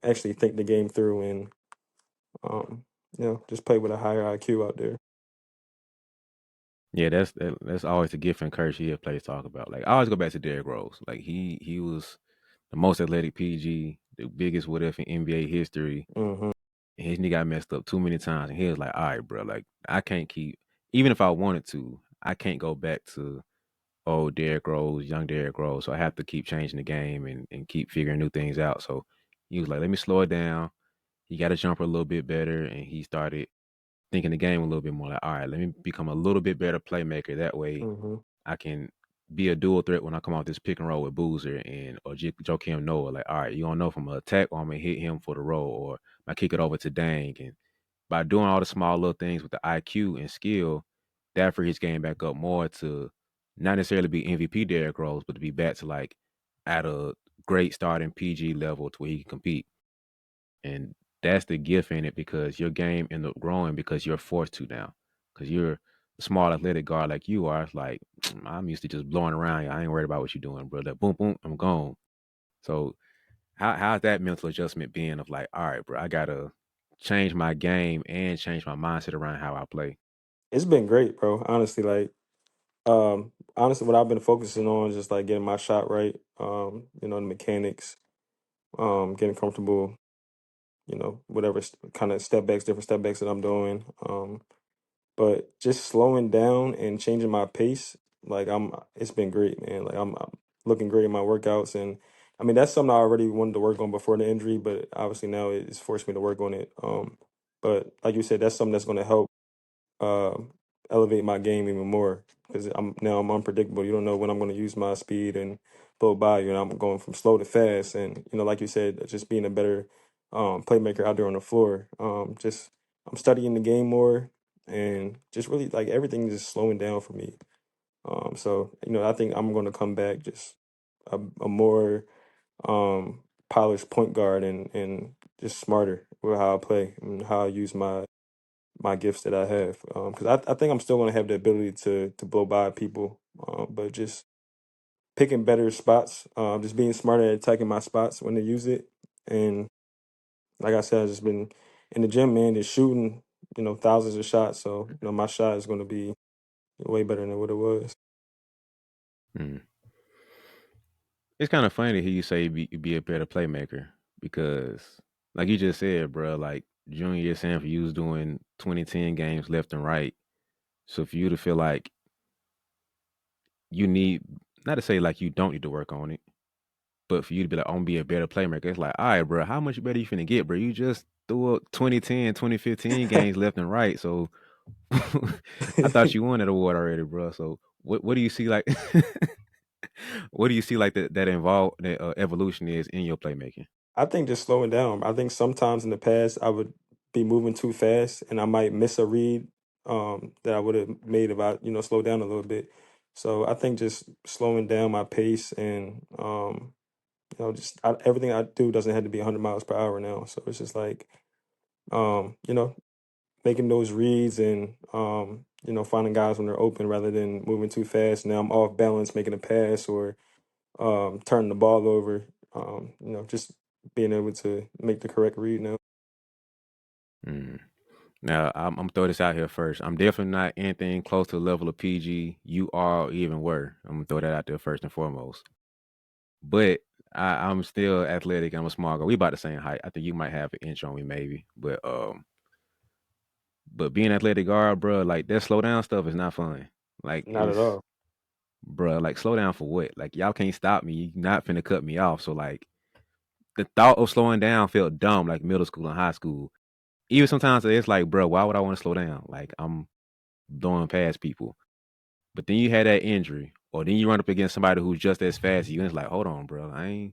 Actually think the game through and um, just play with a higher IQ out there. Yeah, that's always a gift and curse you hear players talk about. Like I always go back to Derrick Rose. Like he was the most athletic PG, the biggest what if in NBA history. Hmm. And his knee got messed up too many times, and he was like, "All right, bro. Like I can't keep. Even if I wanted to, I can't go back to old Derrick Rose, young Derrick Rose. So I have to keep changing the game and keep figuring new things out." So he was like, "Let me slow it down." He got a jumper a little bit better, and he started thinking the game a little bit more. Like, all right, let me become a little bit better playmaker. That way, Hmm. I can be a dual threat when I come off this pick and roll with Boozer and or Joakim Noah. Like, all right, you don't know if I'm gonna attack or I'm gonna hit him for the roll or I kick it over to Dang. And by doing all the small little things with the IQ and skill, that freed his game back up more to not necessarily be MVP Derrick Rose, but to be back to like at a great starting PG level to where he can compete. And that's the gift in it because your game end up growing because you're forced to now. Because you're a small athletic guard like you are. It's like I'm used to just blowing around. I ain't worried about what you're doing, brother. Boom, boom, I'm gone. So how's that mental adjustment being of like, all right, bro, I gotta change my game and change my mindset around how I play. It's been great, bro. Honestly, like honestly, what I've been focusing on is just like getting my shot right. The mechanics, getting comfortable, whatever kind of different step backs that I'm doing. But just slowing down and changing my pace, like it's been great, man. Like I'm looking great in my workouts, and I mean that's something I already wanted to work on before the injury, but obviously now it's forced me to work on it. But like you said, that's something that's going to help uh, elevate my game even more because I'm unpredictable. You don't know when I'm going to use my speed and blow by you, and I'm going from slow to fast. And like you said, just being a better playmaker out there on the floor. Just I'm studying the game more, and just really like everything is just slowing down for me. So I think I'm going to come back just a more polished point guard and just smarter with how I play and how I use my gifts that I have. Because I think I'm still going to have the ability to blow by people, but just picking better spots, just being smarter at attacking my spots when they use it. And like I said, I've just been in the gym, man, just shooting, thousands of shots. So, my shot is going to be way better than what it was. Mm. It's kind of funny to hear you say be a better playmaker because, like you just said, bro, like junior year Sanford, you was doing 2010 games left and right. So for you to feel like you need, not to say like you don't need to work on it, but for you to be like, I'm gonna be a better playmaker, it's like, all right, bro, how much better you finna get, bro? You just threw up 2010, 2015 games left and right. So I thought you won that award already, bro. So what do you see like, what do you see like that evolution is in your playmaking? I think just slowing down. I think sometimes in the past I would be moving too fast and I might miss a read that I would have made if I, slow down a little bit. So I think just slowing down my pace and everything I do doesn't have to be 100 miles per hour now. So it's just like um, you know, making those reads and finding guys when they're open rather than moving too fast. Now I'm off balance making a pass or turning the ball over. Just being able to make the correct read now. Mm. Now I'm throw this out here first. I'm definitely not anything close to the level of PG you are or even were. I'm gonna throw that out there first and foremost. But I'm still athletic. I'm a small guy. We about the same height. I think you might have an inch on me, maybe. But being athletic guard, bro, like that slow down stuff is not fun. Like Not at it's, all. bro, like slow down for what? Like y'all can't stop me. You not finna cut me off. So like the thought of slowing down felt dumb, like middle school and high school. Even sometimes it's like, bro, why would I want to slow down? Like I'm doing past people. But then you had that injury, or then you run up against somebody who's just as fast as you, and it's like, hold on, bro, I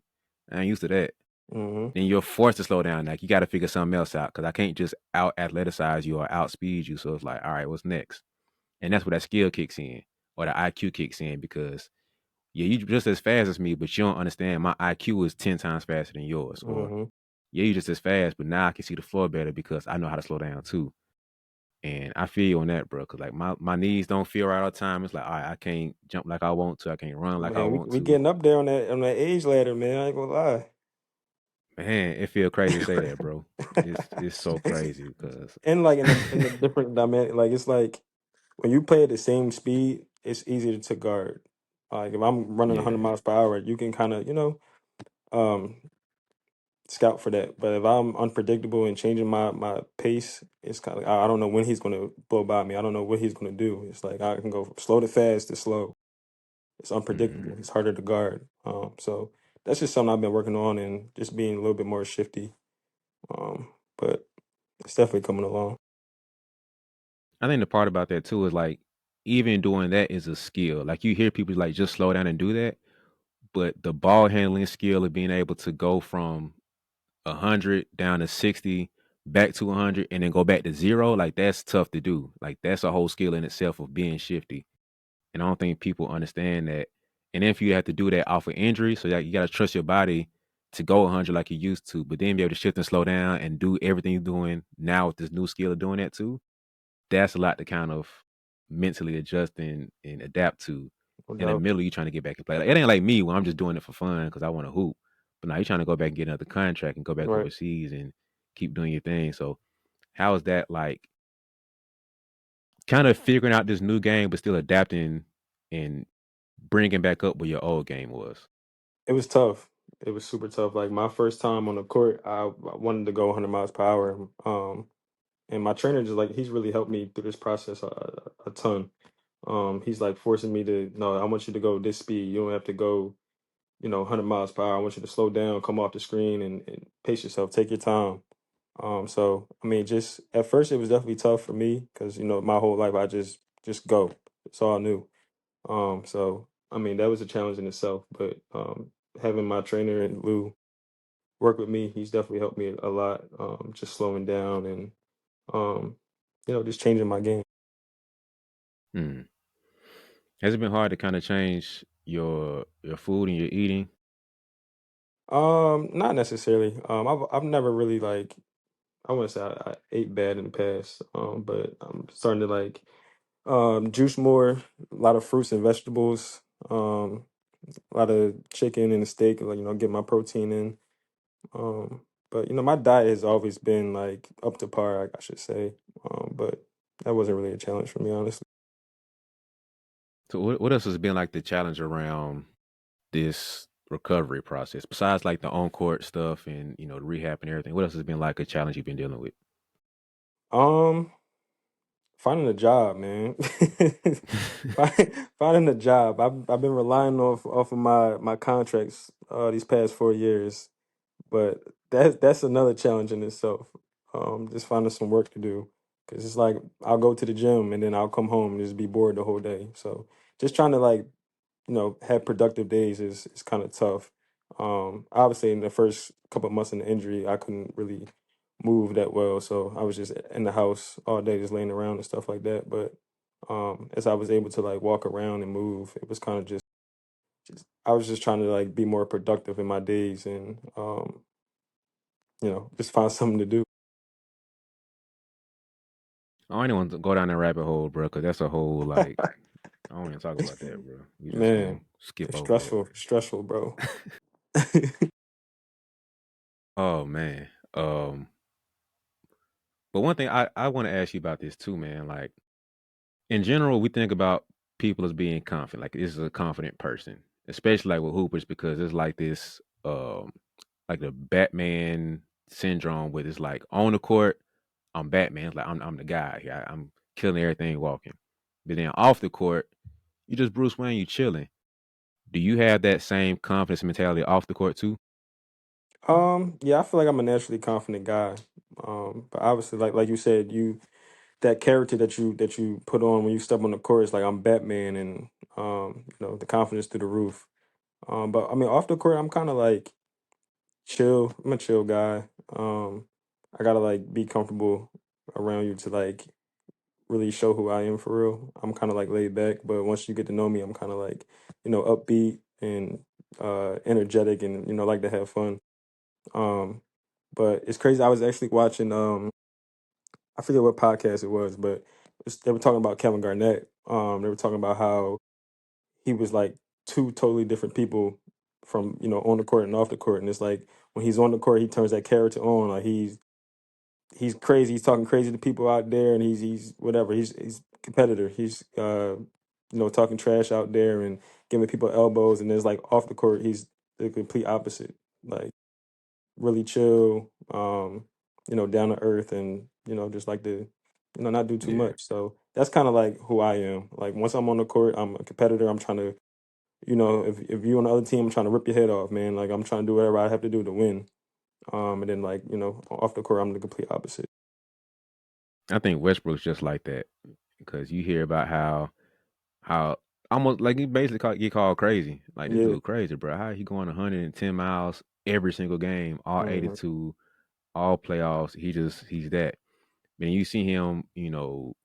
ain't used to that. Hmm. then you're forced to slow down. Like you got to figure something else out because I can't just out athleticize you or outspeed you. So it's like, all right, what's next? And that's where that skill kicks in or the IQ kicks in because yeah, you just as fast as me, but you don't understand my IQ is 10 times faster than yours. Or Hmm. yeah, you just as fast, but now I can see the floor better because I know how to slow down too. And I feel you on that, bro. Cause like my knees don't feel right all the time. It's like, all right, I can't jump like I want to. I can't run like I Man, we want we to. getting up there on that age ladder, man. I ain't gonna lie. Man, it feel crazy to say that, bro. It's so crazy because And like in the different dynamic, like it's like when you play at the same speed, it's easier to guard. Like if I'm running 100 yeah. miles per hour, you can kind of um scout for that. But if I'm unpredictable and changing my pace, it's kind of I don't know when he's gonna blow by me. I don't know what he's gonna do. It's like I can go from slow to fast to slow. It's Mm. unpredictable. It's harder to guard. So that's just something I've been working on and just being a little bit more shifty. Um, but it's definitely coming along. I think the part about that too is like even doing that is a skill. Like you hear people like just slow down and do that, but the ball handling skill of being able to go from 100 down to 60 back to 100 and then go back to 0, like that's tough to do. Like that's a whole skill in itself of being shifty. And I don't think people understand that. And if you have to do that off of injury, so that you got to trust your body to go 100 like you used to, but then be able to shift and slow down and do everything you're doing now with this new skill of doing that too. That's a lot to kind of mentally adjust and adapt to. No In the doubt. middle, you trying to get back and play. Like, it ain't like me where I'm just doing it for fun because I want to hoop. But now you're trying to go back and get another contract and go back Right. overseas and keep doing your thing. So how is that like kind of figuring out this new game but still adapting and bringing back up where your old game was? It was tough. It was super tough. Like my first time on the court, I wanted to go 100 miles per hour. And my trainer just like he's really helped me through this process a ton. He's like forcing me to no, I want you to go this speed. You don't have to go 100 miles per hour. I want you to slow down, come off the screen, and pace yourself. Take your time. So I mean, just at first it was definitely tough for me because my whole life I just go. It's all new. So I mean that was a challenge in itself. But having my trainer and Lou work with me, he's definitely helped me a lot. Just slowing down and um, just changing my game. Hmm. Has it been hard to kind of change your food and your eating? Not necessarily. I've never really like I wouldn't say I ate bad in the past. But I'm starting to like juice more, a lot of fruits and vegetables, a lot of chicken and steak, like get my protein in. Um, but my diet has always been like up to par, I should say. But that wasn't really a challenge for me, honestly. So what else has been like the challenge around this recovery process besides like the on court stuff and the rehab and everything? What else has been like a challenge you've been dealing with? Um, Finding a job, man. Finding a job. I've been relying off of my contracts these past 4 years, but that's another challenge in itself. Just finding some work to do because it's like I'll go to the gym and then I'll come home and just be bored the whole day. So just trying to like have productive days is kind of tough. Obviously, in the first couple of months in the injury, I couldn't really move that well, so I was just in the house all day, just laying around and stuff like that. But as I was able to like walk around and move, it was kind of just I was just trying to like be more productive in my days and just find something to do. I don't even want to go down that rabbit hole, bro, because that's a whole like I don't even talk about that, bro. We just gonna Man, skip it's over that. stressful, bro. Oh man. But one thing I want to ask you about this too, man. Like in general, we think about people as being confident. Like this is a confident person, especially like with hoopers, because it's like this, like the Batman syndrome, where it's like on the court, I'm Batman. It's like I'm the guy. Yeah, I'm killing everything walking. But then off the court, you just Bruce Wayne. You chilling. Do you have that same confidence mentality off the court too? Yeah, I feel like I'm a naturally confident guy. But obviously, like you said, that character that you put on when you step on the court is like I'm Batman and the confidence through the roof. But I mean off the court I'm kind of like chill. I'm a chill guy. I gotta like be comfortable around you to like really show who I am for real. I'm kind of like laid back, but once you get to know me, I'm kind of like, upbeat and energetic and like to have fun. Um, but it's crazy. I was actually watching I forget what podcast it was, but they were talking about Kevin Garnett. They were talking about how he was like two totally different people from on the court and off the court, and it's like when he's on the court, he turns that character on. Like he's crazy. He's talking crazy to people out there, and he's whatever. He's a competitor. He's talking trash out there and giving people elbows, and there's like off the court, he's the complete opposite. Like really chill, down to earth, and just like to not do too Yeah. much. So that's kind of like who I am. Like once I'm on the court, I'm a competitor. I'm trying to, if you're on the other team, I'm trying to rip your head off, man. Like I'm trying to do whatever I have to do to win. And then like off the court, I'm the complete opposite. I think Westbrook's just like that because you hear about how almost like he basically get called crazy. Like this Yeah. dude crazy, bro. How he going 110 miles every single game, all Hmm. 82, all playoffs. He's that. Man, you see him,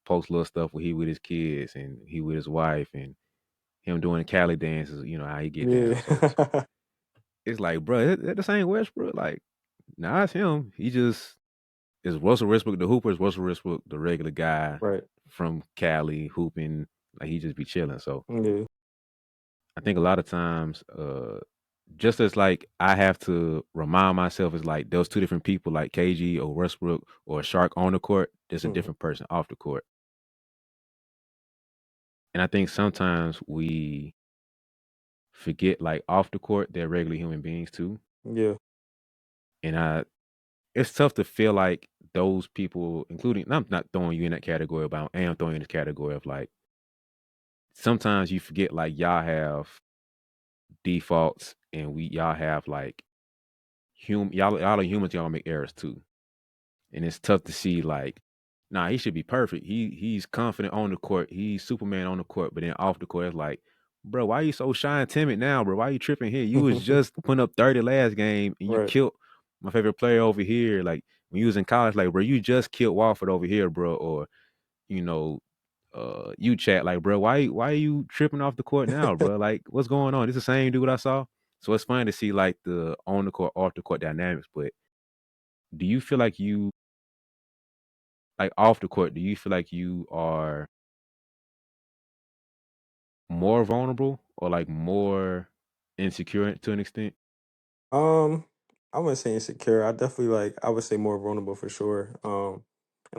post little stuff where he with his kids and he with his wife and him doing Cali dances. You know how he get down. Yeah. So it's like, bro, that the same Westbrook. Like, nah, it's him. He just is Russell Westbrook. The Hooper is Russell Westbrook, the regular guy Right. from Cali hooping. Like he just be chilling. So Yeah. I think a lot of times, just as like I have to remind myself is like those two different people, like KG or Westbrook or Shark on the court, there's a Hmm. different person off the court. And I think sometimes we forget like off the court, they're regular human beings too. Yeah. And it's tough to feel like those people, including I'm not throwing you in that category, but I am throwing you in the category of like sometimes you forget like y'all have defaults and y'all have like y'all are humans, y'all make errors too. And it's tough to see like, nah, he should be perfect. He's confident on the court. He's Superman on the court, but then off the court, it's like, bro, why you so shy and timid now, bro? Why you tripping here? You was just putting up 30 last game and you Right. killed my favorite player over here. Like when you was in college, like, bro, you just killed Walford over here, bro. Or, you know, you chat like, bro, why are you tripping off the court now, bro? Like, what's going on? This the same dude I saw. So it's fun to see like the on the court, off the court dynamics. But do you feel like you like off the court, do you feel like you are more vulnerable or like more insecure to an extent? Um, I wouldn't say insecure. I would say more vulnerable for sure. And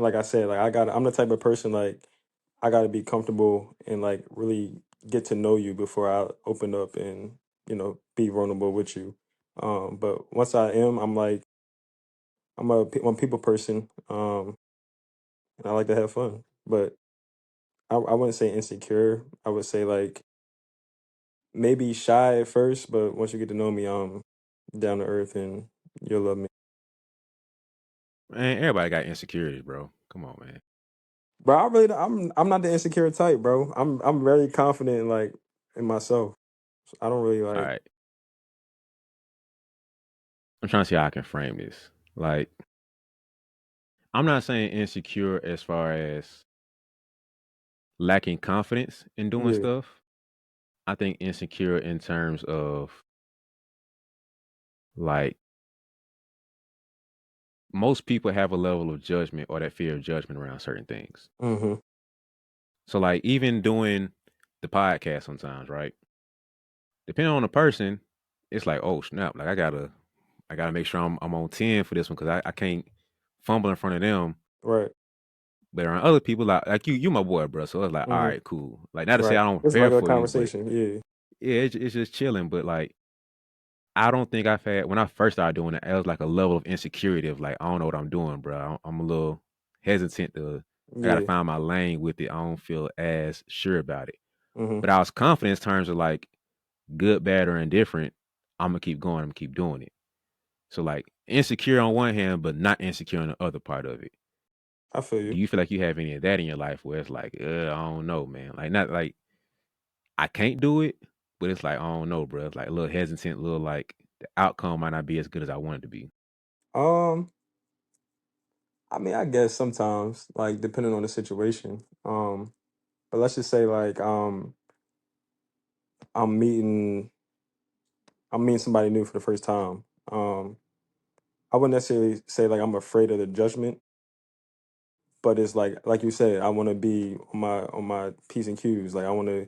like I said, like I'm the type of person like I gotta be comfortable and like really get to know you before I open up and be vulnerable with you. But once I am, I'm a people person. And I like to have fun. But I wouldn't say insecure. I would say like maybe shy at first, but once you get to know me, down to earth and you'll love me. Man, everybody got insecurities, bro. Come on, man. Bro, I'm not the insecure type, bro. I'm very confident like in myself. I don't really All like right. I'm trying to see how I can frame this. Like, I'm not saying insecure as far as lacking confidence in doing yeah. stuff. I think insecure in terms of like most people have a level of judgment or that fear of judgment around certain things. Mm-hmm. So like even doing the podcast sometimes, right? Depending on the person, it's like, oh snap, like I gotta make sure I'm on 10 for this one because I can't fumble in front of them. Right. But around other people, like you my boy, bro. So it's like, all Mm-hmm. right, cool. Like not to say Right. I don't It's a prepare regular for you, but conversation. Yeah. yeah, it's just chilling. But like I don't think I've had when I first started doing it, it was like a level of insecurity of like, I don't know what I'm doing, bro. I'm a little hesitant to I gotta Yeah. find my lane with it. I don't feel as sure about it. Mm-hmm. But I was confident in terms of like good, bad, or indifferent. I'm gonna keep going, I'm gonna keep doing it. So like insecure on one hand, but not insecure on the other part of it. I feel Do you. you feel like you have any of that in your life where it's like, I don't know, man. Like not like I can't do it, but it's like I don't know, bro. It's like a little hesitant, little like the outcome might not be as good as I want it to be. Um, I mean, I guess sometimes, like depending on the situation. But let's just say like I'm meeting I'm meeting somebody new for the first time. I wouldn't necessarily say like I'm afraid of the judgment, but it's like you said, I want to be on my P's and Q's. Like I want to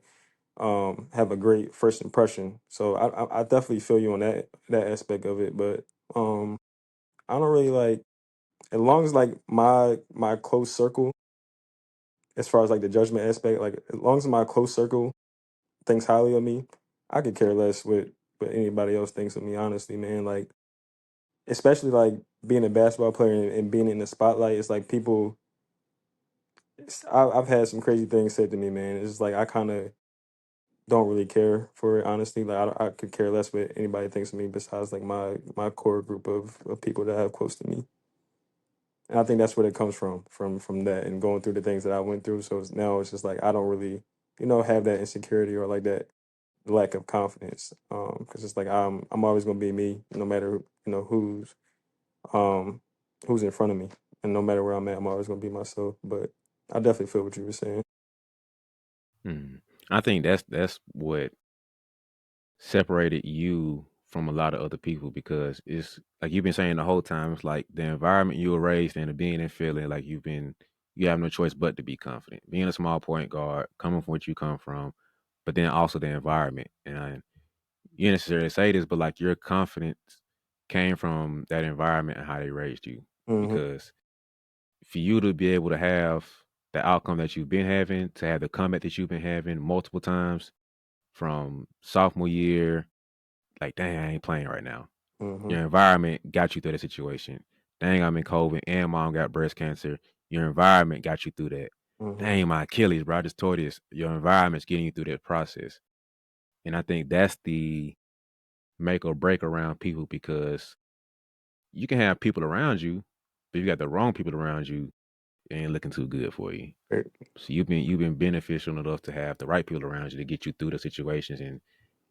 have a great first impression. So I definitely feel you on that aspect of it. But I don't really like, as long as like my close circle, as far as like the judgment aspect, like as long as my close circle thinks highly of me, I could care less what anybody else thinks of me. Honestly, man, like especially like being a basketball player and being in the spotlight, it's like people. I've had some crazy things said to me, man. It's just like I kind of don't really care for it, honestly. Like I could care less what anybody thinks of me besides like my core group of people that I have close to me. And I think that's where it comes from that and going through the things that I went through. So now it's just like I don't really, have that insecurity or like that lack of confidence. Because it's like I'm always gonna be me, no matter um who's in front of me, and no matter where I'm at, I'm always gonna be myself. But I definitely feel what you were saying. Mhm. I think that's what separated you from a lot of other people because it's like you've been saying the whole time. It's like the environment you were raised in, the being and feeling like you have no choice but to be confident. Being a small point guard, coming from what you come from, but then also the environment. And you didn't necessarily say this, but like your confidence came from that environment and how they raised you. Hmm. Because for you to be able to have the outcome that you've been having, to have the comeback that you've been having multiple times from sophomore year, like, dang, I ain't playing right now. Hmm. Your environment got you through the situation. Dang, I'm in COVID and mom got breast cancer. Your environment got you through that. Hmm. Dang, my Achilles, bro, I just tore this. Your environment's getting you through that process. And I think that's the make or break around people because you can have people around you, but you got the wrong people around you, it ain't looking too good for you. So you've been beneficial enough to have the right people around you to get you through the situations and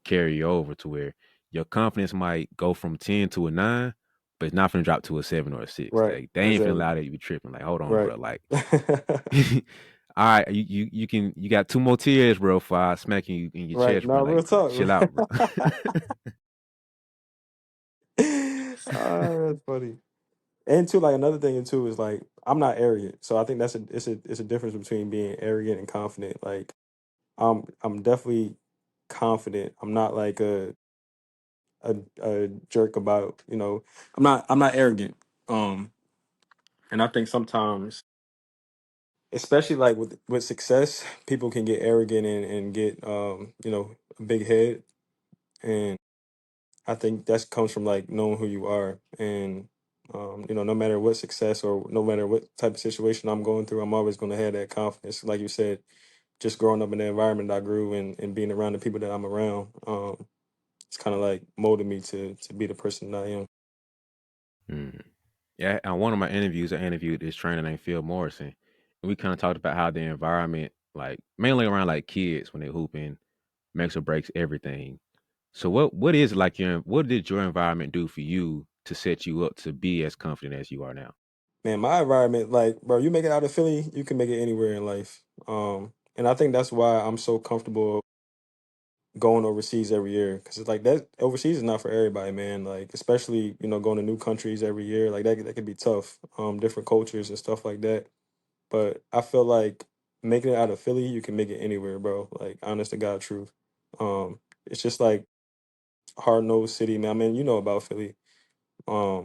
carry you over to where your confidence might go from 10 to a 9, but it's not gonna drop to a 7 or a 6. Right. Like they ain't finna Exactly. allow that you be tripping. Like, hold on, Right. bro. Like, all right, you got 2 more tears, bro, for I smacking you in your Right. chest, bro. No, real Like, talk. chill out, bro. That's funny. And too, like another thing too is like I'm not arrogant, so I think it's a difference between being arrogant and confident. Like I'm definitely confident. I'm not like a jerk about I'm not arrogant. Um, and I think sometimes, especially like with success, people can get arrogant and get a big head, and I think that comes from like knowing who you are, and no matter what success or no matter what type of situation I'm going through, I'm always going to have that confidence. Like you said, just growing up in the environment I grew and being around the people that I'm around, it's kind of like molded me to be the person that I am. Mm. Yeah, on one of my interviews, I interviewed this trainer named Phil Morrison. And we kind of talked about how the environment, like mainly around like kids when they're hooping, makes or breaks everything. So what is like what did your environment do for you to set you up to be as confident as you are now? Man, my environment, like, bro, you make it out of Philly, you can make it anywhere in life. And I think that's why I'm so comfortable going overseas every year because it's like that overseas is not for everybody, man. Like, especially going to new countries every year, like that could be tough. Different cultures and stuff like that. But I feel like making it out of Philly, you can make it anywhere, bro. Like, honest to God, truth. It's just like hard nosed city, man. I mean, you know about Philly. Um,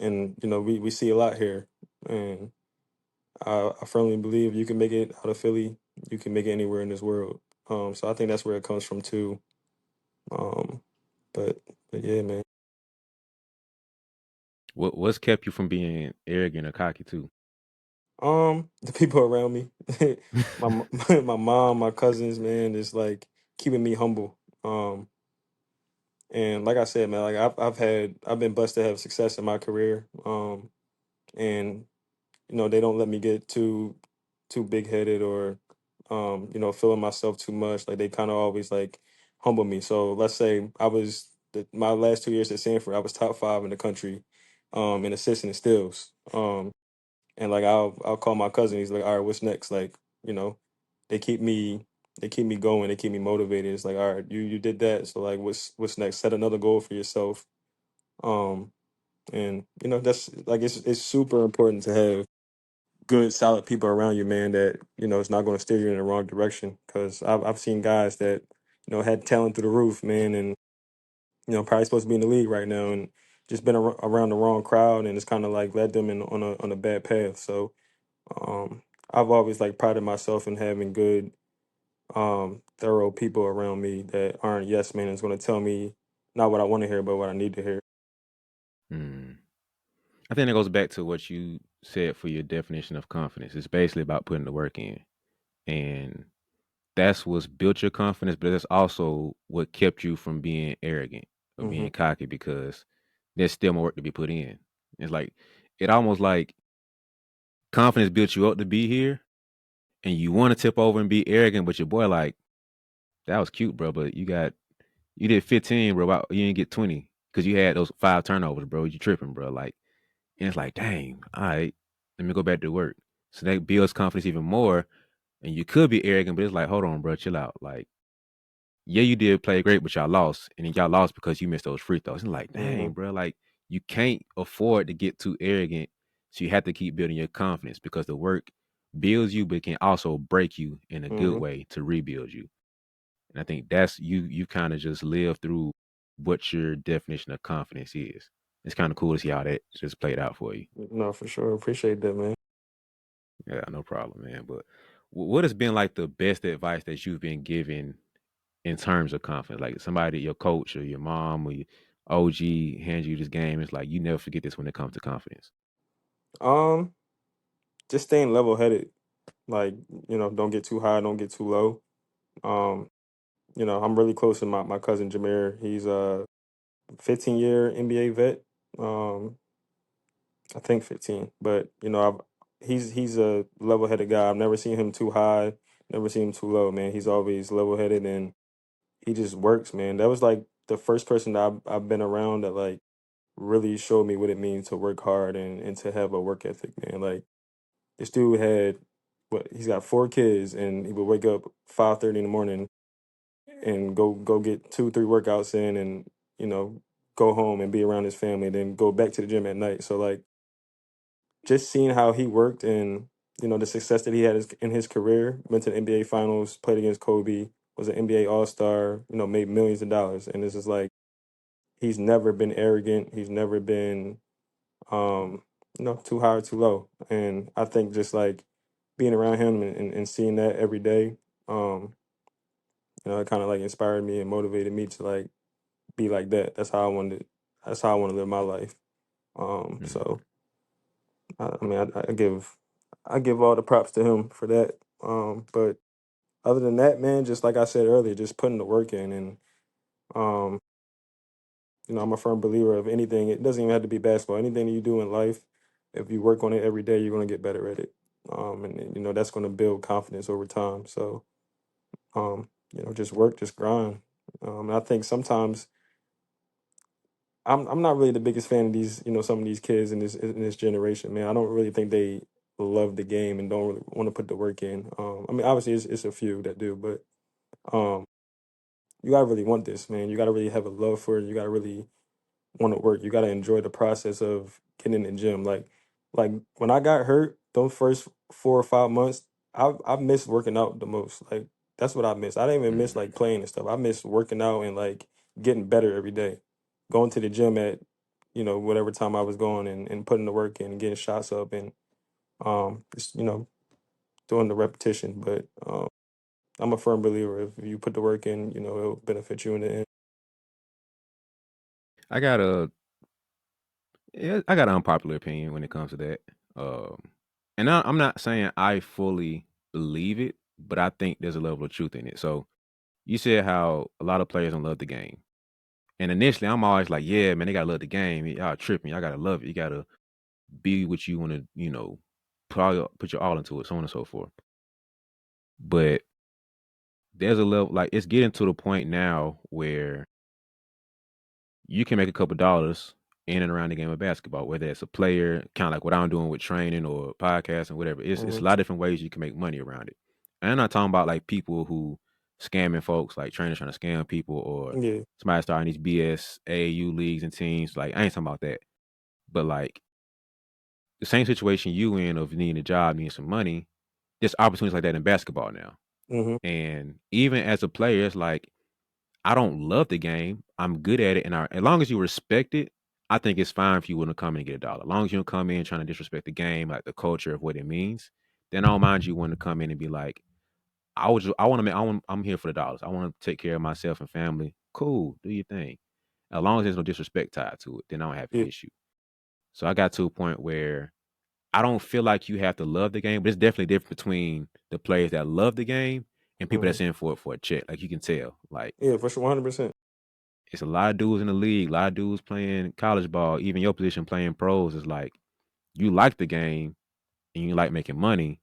and we see a lot here, and I firmly believe you can make it out of Philly, you can make it anywhere in this world. So I think that's where it comes from too. Um, but but yeah, man. What's kept you from being arrogant or cocky too? The people around me, my mom, my cousins, man, is like keeping me humble. And like I said, man, like I've been blessed to have success in my career. And they don't let me get too big headed or feeling myself too much. Like they kind of always like humble me. So let's say I was my last 2 years at Sanford, I was top five in the country, in assists and steals. And like I'll call my cousin. He's like, all right, what's next? Like, you know, they keep me they keep me going. They keep me motivated. It's like, all right, you did that. So like, what's next? Set another goal for yourself. Um, and that's like it's super important to have good, solid people around you, man. That it's not going to steer you in the wrong direction. Because I've seen guys that had talent through the roof, man, and probably supposed to be in the league right now, and just been around the wrong crowd, and it's kind of like led them in on a bad path. So I've always like prided myself in having good, thorough people around me that aren't yes men. It's going to tell me not what I want to hear, but what I need to hear. Mm. I think that goes back to what you said for your definition of confidence. It's basically about putting the work in. And that's what's built your confidence, but that's also what kept you from being arrogant or Hmm. being cocky because there's still more work to be put in. It's like it almost like confidence built you up to be here and you want to tip over and be arrogant, but your boy like, that was cute, bro, but you did 15, bro. You didn't get 20 because you had those 5 turnovers, bro. You tripping, bro. Like, and it's like, dang, all right, let me go back to work. So that builds confidence even more. And you could be arrogant, but it's like, hold on, bro, chill out. Like, yeah, you did play great, but y'all lost. And then y'all lost because you missed those free throws. And like, Hmm. dang, bro, like you can't afford to get too arrogant. So you have to keep building your confidence because the work builds you, but it can also break you in a good Hmm. way to rebuild you. And I think that's you kind of just live through what your definition of confidence is. It's kind of cool to see how that just played out for you. No, for sure. Appreciate that, man. Yeah, no problem, man. But what has been like the best advice that you've been given in terms of confidence? Like somebody, your coach or your mom or your OG hands you this game. It's like you never forget this when it comes to confidence. Um, just staying level headed. Like, don't get too high, don't get too low. Um, I'm really close to my cousin Jameer. He's a 15-year NBA vet. Um, I think 15. But he's a level headed guy. I've never seen him too high, never seen him too low, man. He's always level headed and he just works, man. That was like the first person that I've been around that like really showed me what it means to work hard and to have a work ethic, man. Like this dude had he's got 4 kids and he would wake up 5:30 in the morning and go get 2-3 workouts in and you know go home and be around his family, then go back to the gym at night. So like just seeing how he worked and the success that he had in his career, went to the NBA Finals, played against Kobe, was an NBA All Star, made millions of dollars, and this is like he's never been arrogant. He's never been um, too high or too low. And I think just like being around him and seeing that every day, um, it kind of like inspired me and motivated me to like be like that. That's how I want to live my life. Mm. So I mean, I give all the props to him for that. But other than that, man, just like I said earlier, just putting the work in, and um, I'm a firm believer of anything. It doesn't even have to be basketball. Anything that you do in life, if you work on it every day, you're gonna get better at it. And that's gonna build confidence over time. So just work, just grind. And I think sometimes I'm not really the biggest fan of these, some of these kids in this generation, man. I don't really think they love the game and don't really want to put the work in. I mean, obviously it's a few that do, but um, you gotta really want this, man. You gotta really have a love for it. You gotta really want to work. You gotta enjoy the process of getting in the gym. Like when I got hurt, those first 4 or 5 months, I missed working out the most. Like that's what I miss. I didn't even miss Mm. like playing and stuff. I miss working out and like getting better every day. Going to the gym at whatever time I was going and putting the work in and getting shots up and just doing the repetition. But I'm a firm believer if you put the work in, it'll benefit you in the end. I got a Yeah, I got an unpopular opinion when it comes to that. Um, and I'm not saying I fully believe it, but I think there's a level of truth in it. So you said how a lot of players don't love the game. And initially, I'm always like, yeah, man, they gotta love the game. Y'all tripping. Y'all gotta love it. You gotta be what you want to, put your all into it, so on and so forth. But there's a level, like, it's getting to the point now where you can make a couple dollars in and around the game of basketball, whether it's a player, kind of like what I'm doing with training or podcasting, whatever. It's Hmm. a lot of different ways you can make money around it. And I'm not talking about like people who scamming folks, like trainers trying to scam people, or Yeah. somebody starting these BS AAU leagues and teams. Like I ain't talking about that. But like the same situation you in of needing a job, needing some money, there's opportunities like that in basketball now. Hmm. And even as a player, it's like I don't love the game. I'm good at it, and as long as you respect it, I think it's fine if you wouldn't come in and get a dollar. As long as you don't come in trying to disrespect the game, like the culture of what it means, then I don't mind you wanting to come in and be like, I want to make, I'm here for the dollars. I want to take care of myself and family. Cool, do your thing. As long as there's no disrespect tied to it, then I don't have an Yeah. issue. So I got to a point where I don't feel like you have to love the game, but it's definitely different between the players that love the game and people Hmm. that's in for it for a check. Like you can tell, like Yeah, for sure, 100%. it's a lot of dudes in the league, a lot of dudes playing college ball, even your position playing pros is like you like the game and you like making money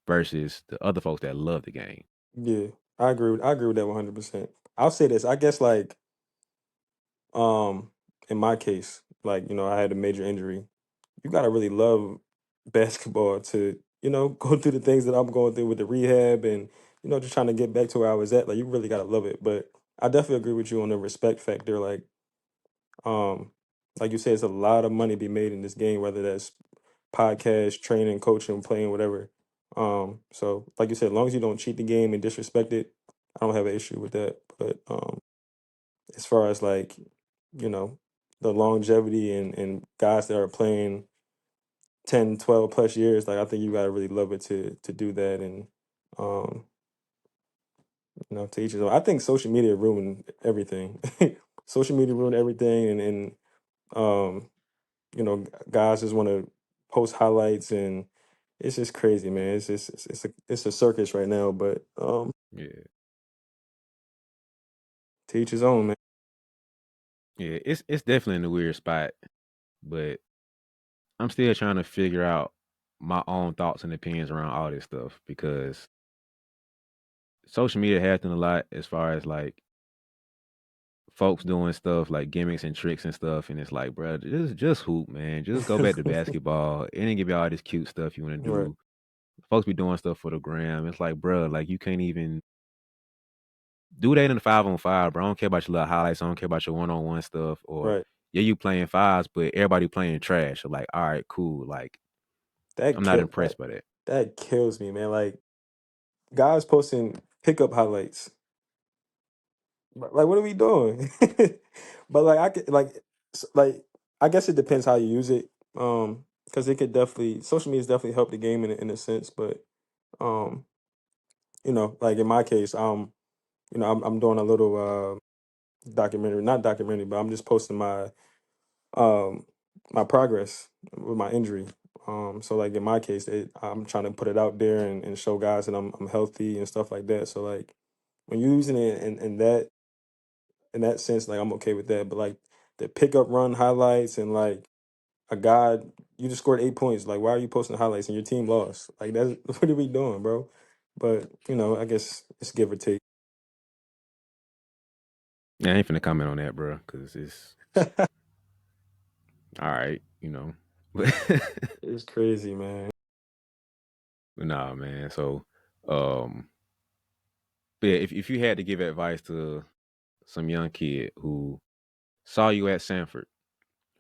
versus the other folks that love the game. Yeah, I agree with that 100%. I'll say this. I guess like um in my case, like, I had a major injury. You gotta really love basketball to, go through the things that I'm going through with the rehab and, just trying to get back to where I was at. Like you really gotta love it. But I definitely agree with you on the respect factor. Um, like you said, it's a lot of money to be made in this game, whether that's podcast, training, coaching, playing, whatever. So like you said, as long as you don't cheat the game and disrespect it, I don't have an issue with that. But as far as like, you know, the longevity and guys that are playing 10, 12 plus years, like I think you gotta really love it to do that. And um, to each his own. I think social media ruined everything. Social media ruined everything, and um, guys just want to post highlights, and it's just crazy, man. It's just it's a circus right now. But Yeah. to each his own, man. Yeah, it's definitely in a weird spot, but I'm still trying to figure out my own thoughts and opinions around all this stuff because social media has done a lot as far as like folks doing stuff like gimmicks and tricks and stuff, and it's like, bro, just hoop, man. Just go back to basketball. It ain't give you all this cute stuff you want to Right, do. Folks be doing stuff for the gram. It's like, bro, like you can't even do that in the 5-on-5, bro. I don't care about your little highlights. I don't care about your one-on-one stuff. Or right. yeah, you playing fives, but everybody playing trash. So like, all right, cool. Like, That I'm not kill that impressed by that. that kills me, man. Like guys posting pickup highlights. Like, what are we doing? But like, I could like, I guess it depends how you use it. Because it could definitely social media's definitely helped the game in a sense. But um, like in my case, I'm doing a little documentary, not documentary, but I'm just posting um my progress with my injury. So like in my case, I'm trying to put it out there and show guys that I'm healthy and stuff like that. So like when you're using it in that sense, like I'm okay with that. But like the pickup run highlights and like a guy, you just scored 8 points. Like why are you posting highlights and your team lost? Like that's what are we doing, bro? But I guess it's give or take. Yeah, I ain't finna comment on that, bro, because it's all right. But It's crazy, man. nah, man. So, um, but yeah, if you had to give advice to some young kid who saw you at Sanford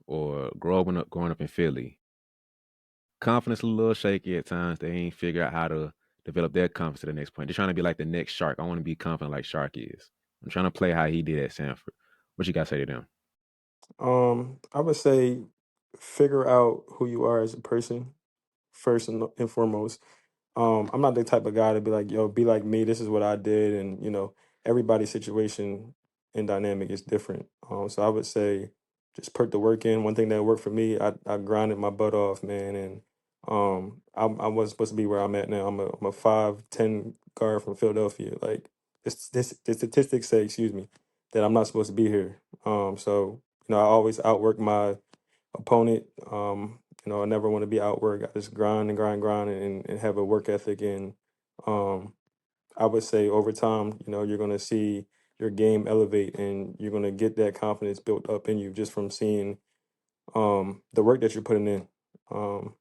or growing up in Philly, confidence a little shaky at times. They ain't figure out how to develop their confidence to the next point. They're trying to be like the next Shark. I want to be confident like Shark is. I'm trying to play how he did at Sanford. What you got to say to them? I would say figure out who you are as a person first and foremost. I'm not the type of guy to be like, yo, be like me. This is what I did, and everybody's situation and dynamic is different. So I would say just put the work in. One thing that worked for me, I grinded my butt off, man, and I wasn't supposed to be where I'm at now. I'm a 5'10" guard from Philadelphia. Like the statistics say, excuse me, that I'm not supposed to be here. So I always outwork my opponent. I never want to be outworked. I just grind and grind, grind, and have a work ethic. And I would say over time, you're gonna see your game elevate, and you're gonna get that confidence built up in you just from seeing the work that you're putting in. Um,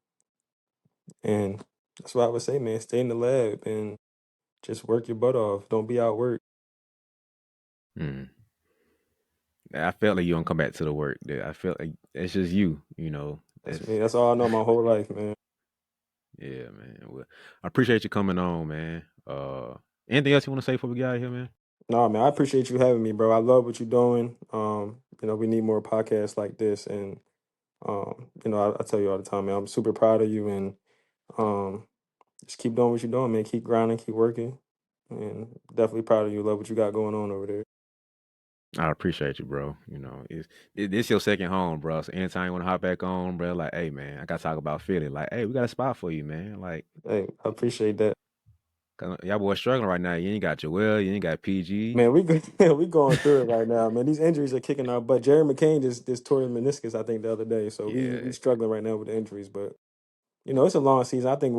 and that's what I would say, man. Stay in the lab and just work your butt off. Don't be outworked. Mm. I felt like you don't come back to the work. I felt like it's just you. You know, That's that's me. That's all I know my whole life, man. yeah, man. Well, I appreciate you coming on, man. Anything else you want to say before we get out of here, man? No, man, I appreciate you having me, bro. I love what you're doing. We need more podcasts like this, and I tell you all the time, man. I'm super proud of you, and um, just keep doing what you're doing, man. Keep grinding, keep working, and definitely proud of you. Love what you got going on over there. I appreciate you, bro. You know, this your second home, bro. So anytime you want to hop back on, bro, like, hey, man, I got to talk about Philly. Like, hey, we got a spot for you, man. Like, Hey, I appreciate that, 'cause y'all boys struggling right now. You ain't got Joel, you ain't got PG. man. We going through it right now, man. These injuries are kicking our butt. Jerry McCain just tore his meniscus, I think, the other day. So we Yeah, struggling right now with the injuries, but it's a long season. I think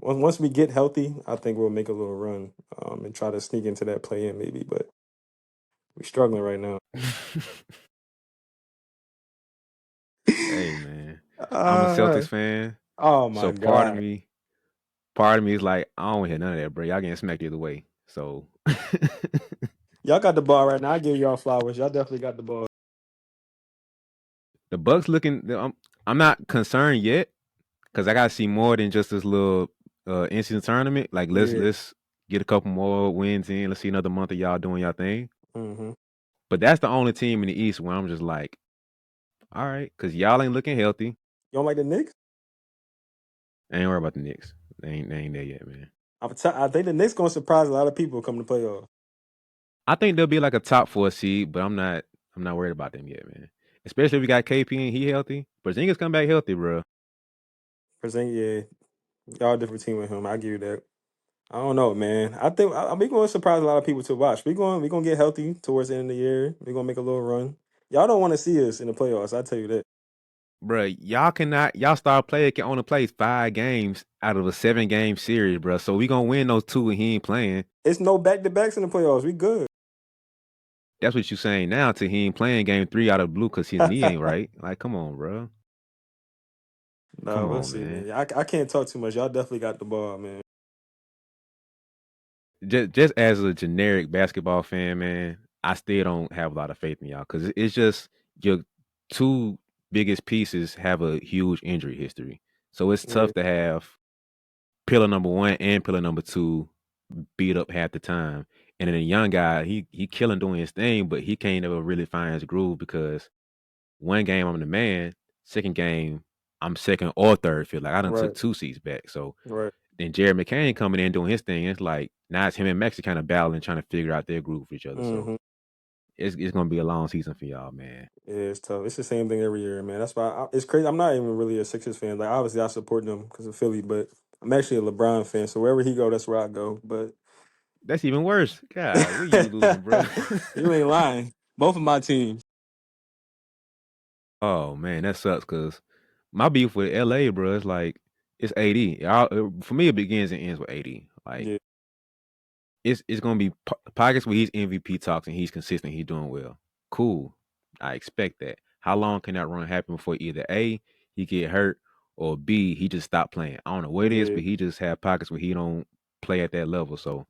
once we get healthy, I think we'll make a little run and try to sneak into that play in maybe. But we're struggling right now. hey, man. I'm a uh, Celtics fan, oh my so part of God. me, part of me is like, I don't hear none of that, bro. Y'all getting smacked either way. So Y'all got the ball right now. I give y'all flowers. Y'all definitely got the ball. the Bucks looking. I'm not concerned yet because I gotta see more than just this little in-season tournament. Like Yeah. let's get a couple more wins in. Let's see another month of y'all doing y'all thing. Mm-hmm. But that's the only team in the East where I'm just like, all right, because y'all ain't looking healthy. You don't like the Knicks? I ain't worried about the Knicks. They ain't there yet, man. I think the Knicks gonna surprise a lot of people coming to playoffs. I think they'll be like a top 4 seed, but I'm not worried about them yet, man. Especially if we got KP and he healthy. But Porzingis come back healthy, bro. Present, yeah, y'all a different team with him. I give you that. I don't know, man. I think we gonna surprise a lot of people to watch. We gonna get healthy towards the end of the year. We gonna make a little run. Y'all don't want to see us in the playoffs. I tell you that. Bro, y'all star player can only play 5 games out of a 7-game series, bro. So we gonna win those 2 and he ain't playing. It's no back to backs in the playoffs. We good. That's what you saying now till he ain't playing game 3 out of blue because his knee ain't right. Like, come on, bro. No, Come we'll on, see, man. man. I can't talk too much. Y'all definitely got the ball, man. Just as a generic basketball fan, man, I still don't have a lot of faith in y'all because it's just your 2 biggest pieces have a huge injury history. So it's Yeah, tough to have pillar number 1 and pillar number 2 beat up half the time. And then a young guy, he killing doing his thing, but he can't ever really find his groove because one game I'm the man, second game I'm second or third field. Like I done took right, 2 seats back. So right. then Jared McCain coming in doing his thing. It's like now it's him and Maxi kind of battling, trying to figure out their groove for each other. So Mm-hmm. it's gonna be a long season for y'all, man. Yeah, it's tough. It's the same thing every year, man. That's why it's crazy. I'm not even really a Sixers fan. Like obviously I support them because of Philly, but I'm actually a LeBron fan. So wherever he go, that's where I go. But That's even worse. God, we you losing, bro. you ain't lying. Both of my teams. Oh man, that sucks because my beef with LA, bro, is like it's AD. For me, it begins and ends with AD. Like Yeah, it's gonna be pockets where he's MVP talks and he's consistent, he's doing well. Cool, I expect that. How long can that run happen before either A, he get hurt, or B, he just stop playing? I don't know what it is, yeah. but he just have pockets where he don't play at that level. So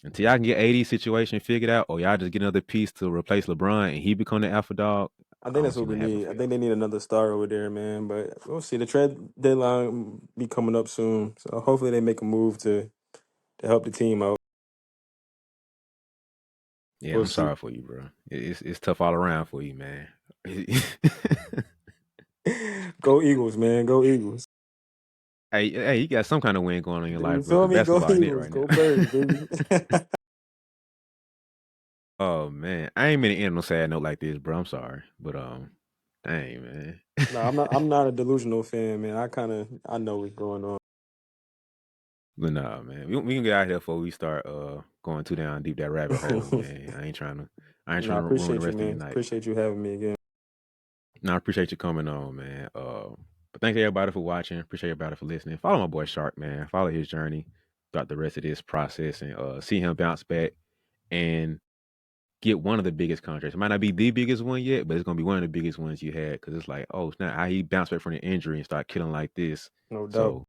until y'all can get AD situation figured out, or y'all just get another piece to replace LeBron and he become the alpha dog, I I think don't that's see what we nothing happen need. for I think y'all. they need another star over there, man. But we'll see. The trade deadline be coming up soon, so hopefully they make a move to help the team out. Yeah, We'll I'm see. sorry for you, bro. It's tough all around for you, man. Go Eagles, man. Go Eagles. Hey, you got some kind of win going on in your You life, bro. feel Cause me? Go basketball ain't it Eagles. right now. Go Birds, baby. Oh man, I ain't mean to end on a sad note like this, bro. I'm sorry, but dang man. No, I'm not a delusional fan, man. I know what's going on. But nah, man, we can get out of here before we start going too down deep that rabbit hole, man. I ain't No, I trying to ruin the appreciate you, rest of your man. night. Appreciate you having me again. No, I appreciate you coming on, man. But thanks everybody for watching. Appreciate everybody for listening. Follow my boy Shark, man. Follow his journey throughout the rest of this process and see him bounce back. And get one of the biggest contracts. It might not be the biggest one yet, but it's gonna be one of the biggest ones you had because it's like, oh, it's not how he bounced back from the injury and start killing like this. No doubt. So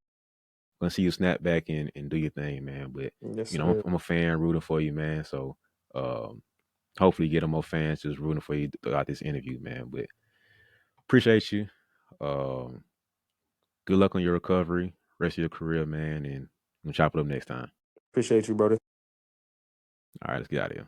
gonna see you snap back and do your thing, man. But Yes, you know, sir. I'm a fan rooting for you, man. So hopefully get more fans just rooting for you throughout this interview, man. But appreciate you. Um, good luck on your recovery, rest of your career, man, and we'll chop it up next time. Appreciate you, brother. All right, let's get out of here.